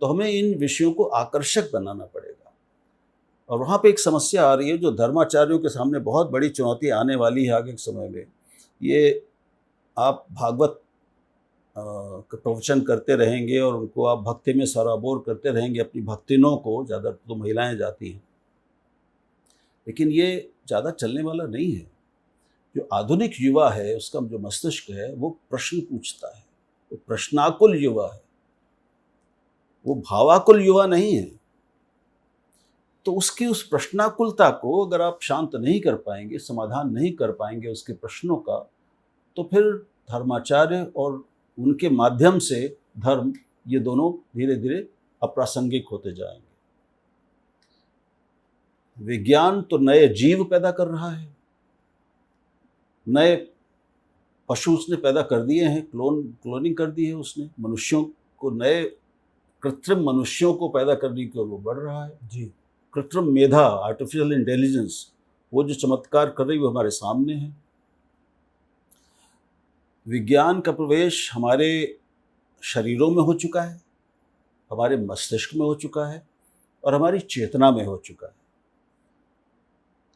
तो हमें इन विषयों को आकर्षक बनाना पड़ेगा। और वहाँ पे एक समस्या आ रही है जो धर्माचार्यों के सामने बहुत बड़ी चुनौती आने वाली है आगे के समय में। ये आप भागवत प्रवचन करते रहेंगे और उनको आप भक्ति में सराबोर करते रहेंगे, अपनी भक्तिनों को, ज़्यादा तो महिलाएं जाती हैं, लेकिन ये ज़्यादा चलने वाला नहीं है। जो आधुनिक युवा है, उसका जो मस्तिष्क है, वो प्रश्न पूछता है, वो प्रश्नाकुल युवा है, वो भावाकुल युवा नहीं है। तो उसकी उस प्रश्नाकुलता को अगर आप शांत नहीं कर पाएंगे, समाधान नहीं कर पाएंगे उसके प्रश्नों का, तो फिर धर्माचार्य और उनके माध्यम से धर्म, ये दोनों धीरे धीरे अप्रासंगिक होते जाएंगे। विज्ञान तो नए जीव पैदा कर रहा है, नए पशु उसने पैदा कर दिए हैं, क्लोनिंग कर दी है उसने, मनुष्यों को, नए कृत्रिम मनुष्यों को पैदा करने की ओर वो बढ़ रहा है जी। कृत्रिम मेधा, आर्टिफिशियल इंटेलिजेंस, वो जो चमत्कार कर रही है वो हमारे सामने है। विज्ञान का प्रवेश हमारे शरीरों में हो चुका है, हमारे मस्तिष्क में हो चुका है और हमारी चेतना में हो चुका है।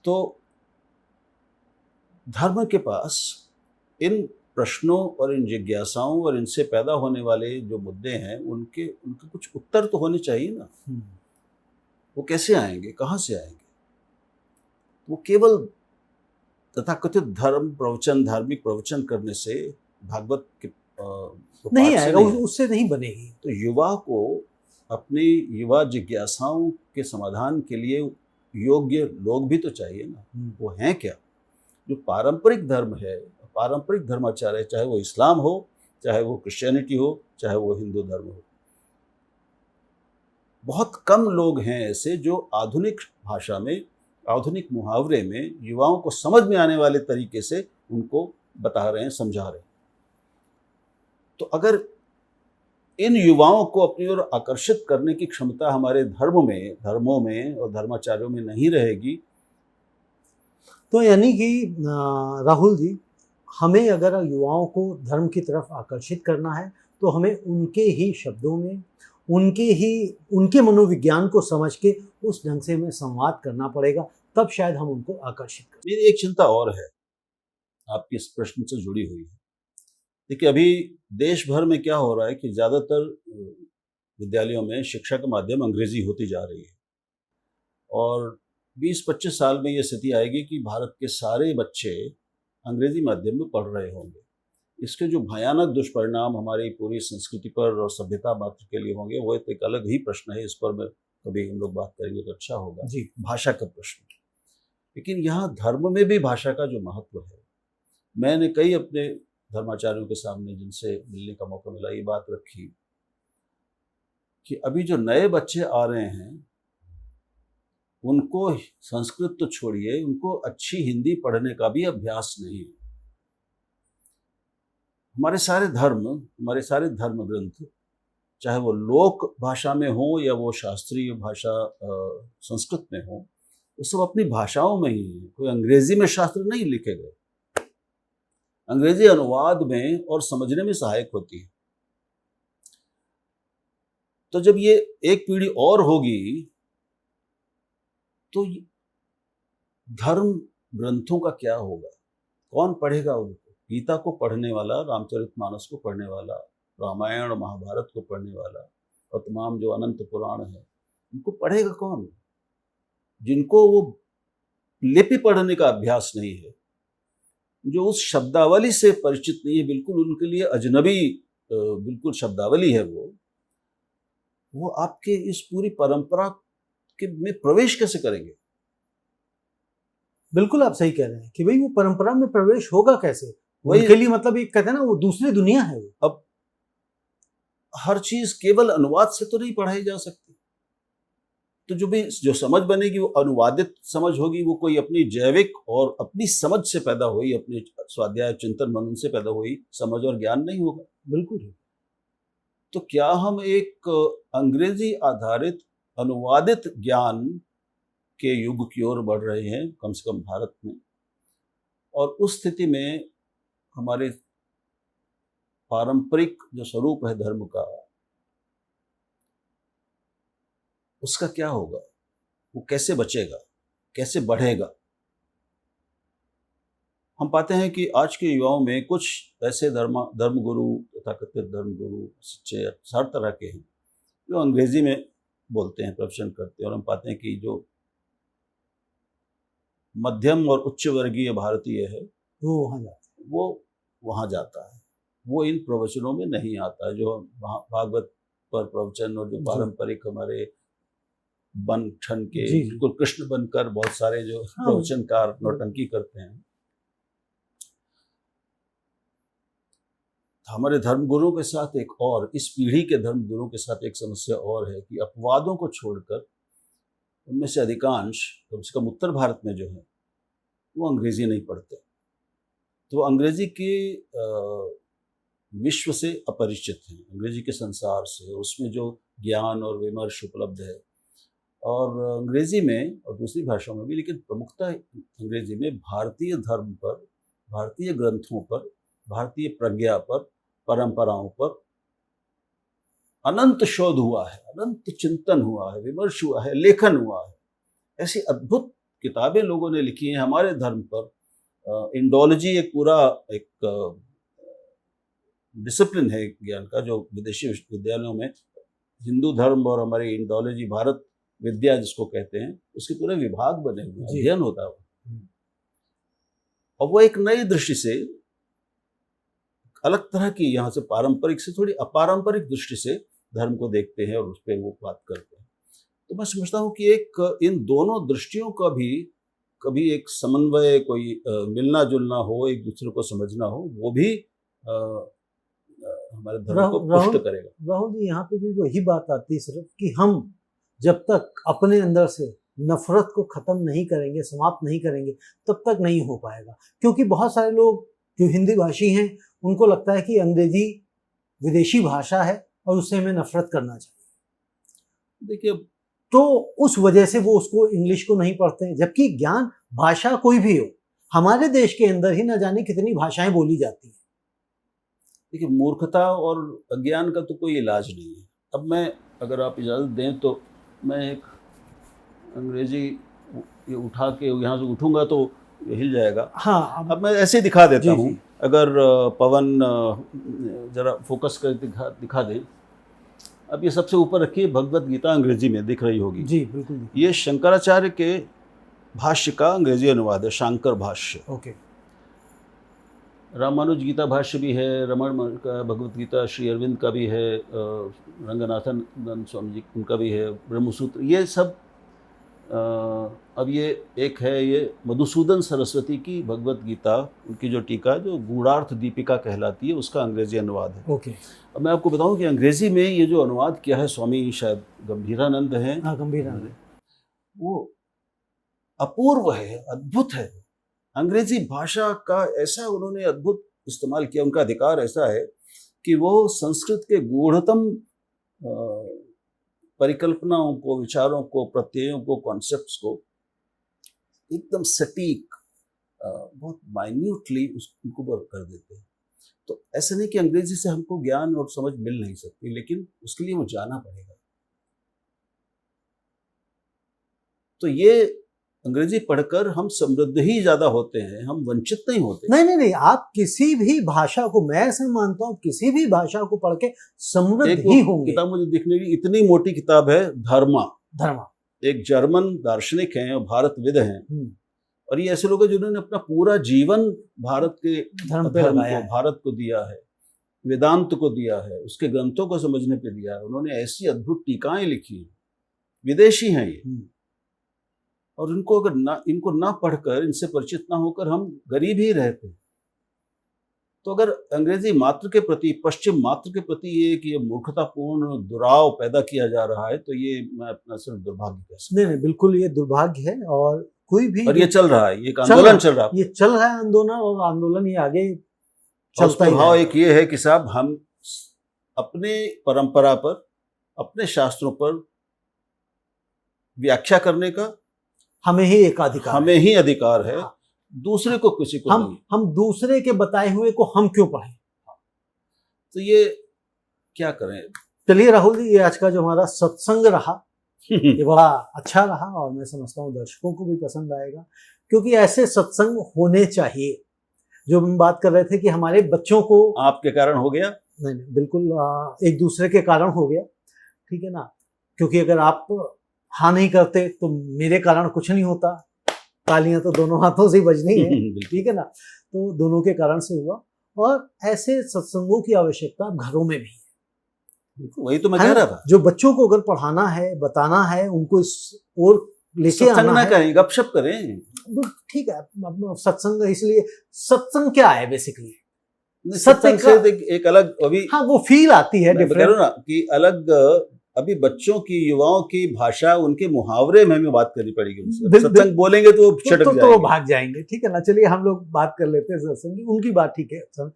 तो धर्म के पास इन प्रश्नों और इन जिज्ञासाओं और इनसे पैदा होने वाले जो मुद्दे हैं, उनके कुछ उत्तर तो होने चाहिए ना। वो कैसे आएंगे, कहाँ से आएंगे? वो केवल तथाकथित धर्म प्रवचन, धार्मिक प्रवचन करने से, भागवत के नहीं आएगा, उससे नहीं बनेगी। तो युवा को अपनी युवा जिज्ञासाओं के समाधान के लिए योग्य लोग भी तो चाहिए ना। वो हैं क्या? जो पारंपरिक धर्म है, पारंपरिक धर्माचार्य, चाहे वो इस्लाम हो, चाहे वो क्रिश्चियनिटी हो, चाहे वो हिंदू धर्म हो, बहुत कम लोग हैं ऐसे जो आधुनिक भाषा में, आधुनिक मुहावरे में युवाओं को समझ में आने वाले तरीके से उनको बता रहे हैं, समझा रहे हैं। तो अगर इन युवाओं को अपनी ओर आकर्षित करने की क्षमता हमारे धर्मों में और धर्माचार्यों में नहीं रहेगी, तो यानी कि राहुल जी, हमें अगर युवाओं को धर्म की तरफ आकर्षित करना है तो हमें उनके ही शब्दों में, उनके मनोविज्ञान को समझ के उस ढंग से हमें संवाद करना पड़ेगा, तब शायद हम उनको आकर्षित करें। मेरी एक चिंता और है आपके इस प्रश्न से जुड़ी हुई है। देखिए, अभी देश भर में क्या हो रहा है कि ज़्यादातर विद्यालयों में शिक्षा का माध्यम अंग्रेजी होती जा रही है, और 20-25 साल में ये स्थिति आएगी कि भारत के सारे बच्चे अंग्रेजी माध्यम में पढ़ रहे होंगे। इसके जो भयानक दुष्परिणाम हमारी पूरी संस्कृति पर और सभ्यता मात्र के लिए होंगे, वो एक अलग ही प्रश्न है। इस पर मैं कभी हम लोग बात करेंगे तो अच्छा होगा जी। भाषा का प्रश्न। लेकिन यहाँ धर्म में भी भाषा का जो महत्व है, मैंने कई अपने धर्माचार्यों के सामने जिनसे मिलने का मौका मिला, ये बात रखी कि अभी जो नए बच्चे आ रहे हैं उनको संस्कृत तो छोड़िए, उनको अच्छी हिंदी पढ़ने का भी अभ्यास नहीं है। हमारे सारे धर्म ग्रंथ, चाहे वो लोक भाषा में हो या वो शास्त्रीय भाषा संस्कृत में हो, वो सब अपनी भाषाओं में ही है। कोई अंग्रेजी में शास्त्र नहीं लिखे गए। अंग्रेजी अनुवाद में और समझने में सहायक होती है। तो जब ये एक पीढ़ी और होगी तो धर्म ग्रंथों का क्या होगा? कौन पढ़ेगा उनको? गीता को पढ़ने वाला, रामचरितमानस को पढ़ने वाला, रामायण और महाभारत को पढ़ने वाला और तमाम जो अनंत पुराण है, उनको पढ़ेगा कौन? जिनको वो लिपि पढ़ने का अभ्यास नहीं है, जो उस शब्दावली से परिचित नहीं है, बिल्कुल उनके लिए अजनबी बिल्कुल शब्दावली है, वो आपके इस पूरी परंपरा के में प्रवेश कैसे करेंगे? बिल्कुल आप सही कह रहे हैं कि भाई वो परंपरा में प्रवेश होगा कैसे? वही उनके लिए मतलब एक कहते हैं ना, वो दूसरी दुनिया है वो। अब हर चीज केवल अनुवाद से तो नहीं पढ़ाई जा सकती। तो जो समझ बनेगी वो अनुवादित समझ होगी, वो कोई अपनी जैविक और अपनी समझ से पैदा हुई, अपने स्वाध्याय चिंतन मनन से पैदा हुई समझ और ज्ञान नहीं होगा। बिल्कुल। तो क्या हम एक अंग्रेजी आधारित अनुवादित ज्ञान के युग की ओर बढ़ रहे हैं, कम से कम भारत में? और उस स्थिति में हमारे पारंपरिक जो स्वरूप है धर्म का, उसका क्या होगा? वो कैसे बचेगा, कैसे बढ़ेगा? हम पाते हैं कि आज के युवाओं में कुछ ऐसे धर्मगुरु, तथाकथित धर्मगुरु, सच्चे हर तरह के हैं, जो अंग्रेजी में बोलते हैं, प्रवचन करते हैं, और हम पाते हैं कि जो मध्यम और उच्च वर्गीय भारतीय है वो वहाँ जाता है, वो इन प्रवचनों में नहीं आता है। जो भागवत पर प्रवचन और जो पारंपरिक हमारे बन ठन के बिल्कुल कृष्ण बनकर बहुत सारे जो प्रवचनकार नौटंकी करते हैं, हमारे धर्मगुरुओं के साथ एक और, इस पीढ़ी के धर्मगुरुओं के साथ एक समस्या और है कि अपवादों को छोड़कर उनमें से अधिकांश, कम से कम उत्तर भारत में जो है, वो अंग्रेजी नहीं पढ़ते। तो वो अंग्रेजी के विश्व से अपरिचित हैं, अंग्रेजी के संसार से, उसमें जो ज्ञान और विमर्श उपलब्ध है। और अंग्रेजी में और दूसरी भाषाओं में भी, लेकिन प्रमुखता अंग्रेजी में भारतीय धर्म पर, भारतीय ग्रंथों पर, भारतीय प्रज्ञा पर, परंपराओं पर अनंत शोध हुआ है, अनंत चिंतन हुआ है, विमर्श हुआ है, लेखन हुआ है। ऐसी अद्भुत किताबें लोगों ने लिखी हैं हमारे धर्म पर। इंडोलॉजी एक पूरा एक डिसिप्लिन है ज्ञान का, जो विदेशी विश्वविद्यालयों में हिंदू धर्म और हमारी इंडोलॉजी, भारत विद्या जिसको कहते हैं, उसके पूरे विभाग बने हुए, अध्ययन होता है। और वो एक नई दृष्टि से, अलग तरह की, यहाँ से पारंपरिक से थोड़ी अपारंपरिक दृष्टि से धर्म को देखते हैं और उस पर वो बात करते हैं। तो मैं समझता हूँ कि एक इन दोनों दृष्टियों का भी कभी एक समन्वय, कोई मिलना जुलना हो, एक दूसरे को समझना हो, वो भी हमारे धर्म को पुष्ट करेगा। राहुल जी, यहाँ पे भी वही बात आती है सिर्फ कि हम जब तक अपने अंदर से नफरत को खत्म नहीं करेंगे, समाप्त नहीं करेंगे, तब तक नहीं हो पाएगा। क्योंकि बहुत सारे लोग जो हिंदी भाषी हैं उनको लगता है कि अंग्रेजी विदेशी भाषा है और उससे हमें नफरत करना चाहिए। देखिए, तो उस वजह से वो उसको इंग्लिश को नहीं पढ़ते हैं, जबकि ज्ञान भाषा कोई भी हो, हमारे देश के अंदर ही न जाने कितनी भाषाएं बोली जाती हैं। देखिए, मूर्खता और अज्ञान का तो कोई इलाज नहीं है। अब मैं, अगर आप इजाज़त दें तो मैं एक अंग्रेजी ये उठा के यहाँ से उठूँगा तो ये हिल जाएगा। हाँ, अब मैं ऐसे ही दिखा देता हूँ। जी। अगर पवन ज़रा फोकस कर दिखा दे। अब ये सबसे ऊपर रखिए, भगवत गीता अंग्रेजी में दिख रही होगी। जी बिल्कुल। ये शंकराचार्य के भाष्य का अंग्रेजी अनुवाद है, शांकर भाष्य। ओके। रामानुज गीता भाष्य भी है, रमण का भगवत गीता श्री अरविंद का भी है, रंगनाथन स्वामी जी उनका भी है, ब्रह्मसूत्र, ये सब। अब ये एक है, ये मधुसूदन सरस्वती की भगवत गीता, उनकी जो टीका जो गूढ़ार्थ दीपिका कहलाती है, उसका अंग्रेजी अनुवाद है। ओके। अब मैं आपको बताऊं कि अंग्रेजी में ये जो अनुवाद किया है स्वामी शायद गंभीरानंद हैं, हाँ, गंभीरानंद, वो अपूर्व है, अद्भुत है। अंग्रेजी भाषा का ऐसा उन्होंने अद्भुत इस्तेमाल किया, उनका अधिकार ऐसा है कि वो संस्कृत के गूढ़तम परिकल्पनाओं को, विचारों को, प्रत्ययों को, कॉन्सेप्ट्स को एकदम सटीक, बहुत माइन्यूटली उनको वर्क कर देते हैं। तो ऐसा नहीं कि अंग्रेजी से हमको ज्ञान और समझ मिल नहीं सकती, लेकिन उसके लिए वो जाना पड़ेगा। तो ये अंग्रेजी पढ़कर हम समृद्ध ही ज्यादा होते हैं, हम वंचित नहीं होते। नहीं, आप किसी भी भाषा को, मैं ऐसा मानता हूँ, किसी भी भाषा को पढ़ के समृद्ध ही होंगे। किताब मुझे दिखने की, इतनी मोटी किताब है, धर्मा। एक जर्मन दार्शनिक हैं और भारतविद हैं, और ये ऐसे लोग हैं जिन्होंने अपना पूरा जीवन भारत के धर्म को, भारत को दिया है, वेदांत को दिया है, उसके ग्रंथों को समझने पे दिया है। उन्होंने ऐसी अद्भुत टीकाएं लिखी हैं, विदेशी हैं ये, और इनको ना पढ़कर, इनसे परिचित ना होकर हम गरीब ही रहते। तो अगर अंग्रेजी मात्र के प्रति, पश्चिम मात्र के प्रति ये मूर्खतापूर्ण दुराव पैदा किया जा रहा है, तो ये मैं अपना सिर्फ दुर्भाग्य कह सकता हूं। नहीं, बिल्कुल ये दुर्भाग्य है। और कोई भी, और ये चल रहा है, ये आंदोलन चल रहा है, ये चल रहा है आंदोलन, और आंदोलन ये आगे चलता ही है। एक ये है कि साहब, हम अपने परंपरा पर, अपने शास्त्रों पर व्याख्या करने का हमें ही अधिकार है। हाँ। दूसरे को, किसी को नहीं। हम दूसरे के बताए हुए को हम क्यों पढ़ें? तो ये क्या करें। चलिए राहुल जी, ये आज का जो हमारा सत्संग रहा ये बड़ा अच्छा रहा, और मैं समझता हूँ दर्शकों को भी पसंद आएगा, क्योंकि ऐसे सत्संग होने चाहिए। जो हम बात कर रहे थे कि हमारे बच्चों को, आपके कारण हो गया? नहीं, बिल्कुल एक दूसरे के कारण हो गया, ठीक है ना। क्योंकि अगर आप हाँ नहीं करते तो मेरे कारण कुछ नहीं होता, तालियां तो दोनों हाथों से ही बजनी है, ठीक है ना। तो दोनों के कारण से हुआ, और ऐसे सत्संगों की आवश्यकता घरों में भी है। वही तो मैं कह रहा था। जो बच्चों को अगर पढ़ाना है, बताना है, उनको इस ओर लेके आना है, करें, गपशप करें, ठीक है। सत्संग, इसलिए सत्संग क्या है बेसिकली, सत्संग से एक अलग, अभी हाँ वो फील आती है, डिफरेंट ना, कि अलग अभी बच्चों की, युवाओं की भाषा, उनके मुहावरे में हमें बात करनी पड़ेगी उनसे। सत्संग बोलेंगे तो छटक जाएंगे, तो भाग जाएंगे, ठीक है ना। चलिए हम लोग बात कर लेते हैं सत्संग की, उनकी बात ठीक है।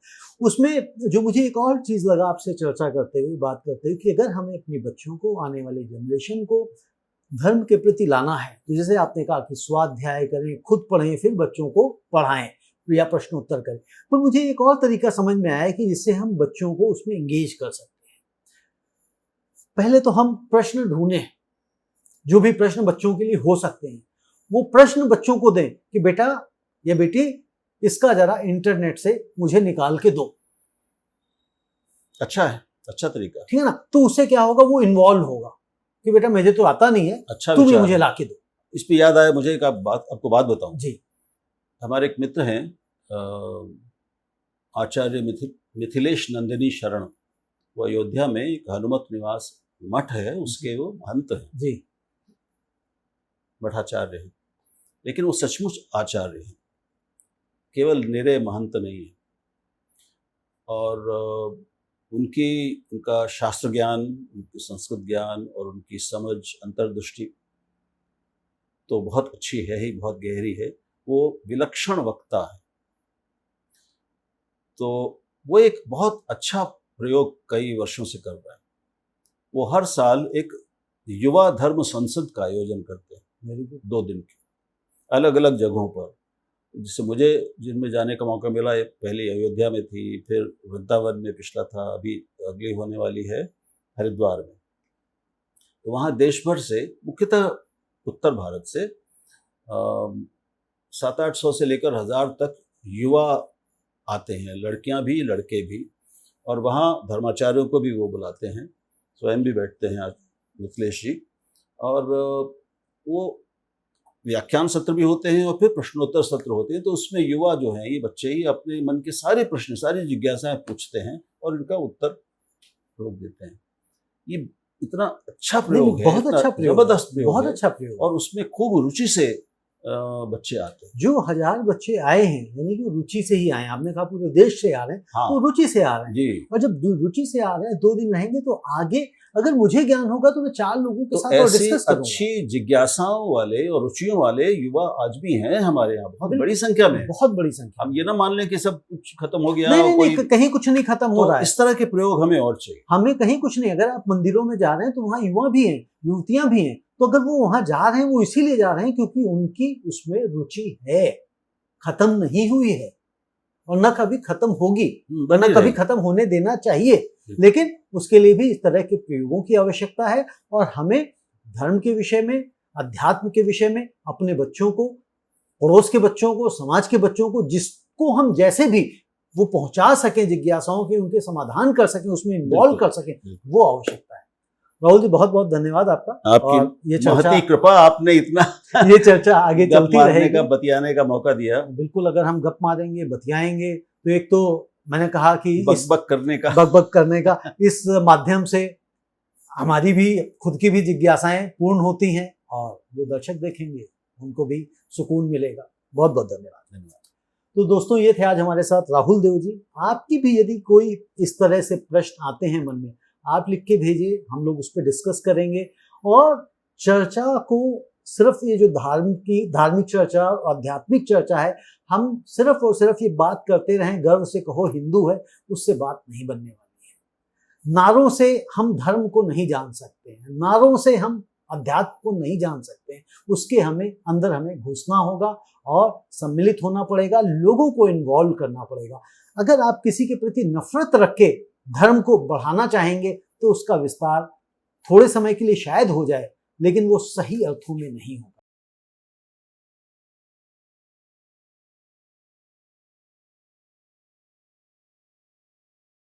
उसमें जो मुझे एक और चीज लगा आपसे चर्चा करते हुए, बात करते हुए, कि अगर हमें अपने बच्चों को, आने वाले जनरेशन को धर्म के प्रति लाना है, तो जैसे आपने कहा कि स्वाध्याय करें, खुद पढ़ें, फिर बच्चों को पढ़ाएं या प्रश्नोत्तर करें। पर मुझे एक और तरीका समझ में आया कि जिससे हम बच्चों को उसमें एंगेज कर सकते हैं। पहले तो हम प्रश्न ढूंढें, जो भी प्रश्न बच्चों के लिए हो सकते हैं, वो प्रश्न बच्चों को दें कि बेटा या बेटी, इसका जरा इंटरनेट से मुझे निकाल के दो। अच्छा है, अच्छा तरीका, ठीक है ना। तो उससे क्या होगा, वो इन्वॉल्व होगा कि बेटा मुझे तो आता नहीं है, अच्छा तू भी मुझे ला के दो। इस पे याद आया मुझे एक आपको बात बताऊं जी। हमारे एक मित्र हैं, आचार्य मिथिलेश नंदिनी शरण, वो अयोध्या में एक हनुमत निवास मठ है, उसके वो महंत हैं जी। मठाचार्य हैं, लेकिन वो सचमुच आचार्य हैं, केवल निरे महंत नहीं है। और उनका शास्त्र ज्ञान, उनकी संस्कृत ज्ञान और उनकी समझ, अंतर्दृष्टि तो बहुत अच्छी है ही, बहुत गहरी है। वो विलक्षण वक्ता है। तो वो एक बहुत अच्छा प्रयोग कई वर्षों से कर रहा है। वो हर साल एक युवा धर्म संसद का आयोजन करते हैं 2 दिन की, अलग अलग जगहों पर। जिससे मुझे जिनमें जाने का मौका मिला, पहले अयोध्या में थी, फिर वृंदावन में पिछला था, अभी अगली होने वाली है हरिद्वार में। तो वहाँ देश भर से, मुख्यतः उत्तर भारत से 700-800 से लेकर 1000 तक युवा आते हैं, लड़कियां भी लड़के भी। और वहाँ धर्माचार्यों को भी वो बुलाते हैं, स्वयं भी बैठते हैं मिथिलेश जी। और वो व्याख्यान सत्र भी होते हैं और फिर प्रश्नोत्तर सत्र होते हैं। तो उसमें युवा जो हैं, ये बच्चे ही अपने मन के सारे प्रश्न, सारी जिज्ञासाएं पूछते हैं और इनका उत्तर रोक देते हैं। ये इतना अच्छा प्रयोग है, बहुत अच्छा प्रयोग, जबरदस्त प्रयोग, बहुत अच्छा प्रयोग। और उसमें खूब रुचि से बच्चे आते हैं। जो 1000 बच्चे आए हैं, यानी कि रुचि से ही आए हैं। आपने कहा पूरे देश से आ रहे हैं, हाँ, तो रुचि से आ रहे हैं जी। और जब रुचि से आ रहे हैं, 2 दिन रहेंगे, तो आगे अगर मुझे ज्ञान होगा तो मैं 4 लोगों के साथ और डिस्कस करूंगा। अच्छी जिज्ञासाओं वाले और रुचियों वाले युवा आज भी हैं हमारे यहाँ, बहुत बड़ी संख्या में, बहुत बड़ी संख्या। हम ये ना मान लें कि सब कुछ खत्म हो गया। नहीं, कहीं कुछ नहीं खत्म हो रहा है। इस तरह के प्रयोग हमें और चाहिए। हमें कहीं कुछ नहीं। अगर आप मंदिरों में जा रहे हैं तो वहाँ युवा भी हैं, युवतियां भी हैं। तो अगर वो वहां जा रहे हैं, वो इसीलिए जा रहे हैं क्योंकि उनकी उसमें रुचि है, खत्म नहीं हुई है और न कभी खत्म होगी, न कभी खत्म होने देना चाहिए। लेकिन उसके लिए भी इस तरह के प्रयोगों की आवश्यकता है। और हमें धर्म के विषय में, अध्यात्म के विषय में अपने बच्चों को, पड़ोस के बच्चों को, समाज के बच्चों को, जिसको हम जैसे भी वो पहुंचा सकें, जिज्ञासाओं के उनके समाधान कर सकें, उसमें इन्वॉल्व कर सकें, वो आवश्यकता है। राहुल जी, बहुत बहुत धन्यवाद आपका। आपकी ये महती कृपा, आपने इतना ये चर्चा आगे चलती रहेगी, बतियाने का मौका दिया। बिल्कुल, अगर हम गप मारेंगे, बतियाएंगे, तो एक तो मैंने कहा कि बक करने का इस माध्यम से हमारी भी खुद की भी जिज्ञासाएं पूर्ण होती हैं और जो दर्शक देखेंगे उनको भी सुकून मिलेगा। बहुत बहुत धन्यवाद। तो दोस्तों, ये थे आज हमारे साथ राहुल देव जी। आपकी भी यदि कोई इस तरह से प्रश्न आते हैं मन में, आप लिख के भेजिए, हम लोग उस पर डिस्कस करेंगे। और चर्चा को सिर्फ ये जो धार्मिक चर्चा और आध्यात्मिक चर्चा है, हम सिर्फ और सिर्फ ये बात करते रहें, गर्व से कहो हिंदू है, उससे बात नहीं बनने वाली है। नारों से हम धर्म को नहीं जान सकते हैं, नारों से हम अध्यात्म को नहीं जान सकते हैं। उसके अंदर हमें घुसना होगा और सम्मिलित होना पड़ेगा, लोगों को इन्वॉल्व करना पड़ेगा। अगर आप किसी के प्रति नफरत रख के धर्म को बढ़ाना चाहेंगे तो उसका विस्तार थोड़े समय के लिए शायद हो जाए, लेकिन वो सही अर्थों में नहीं होगा।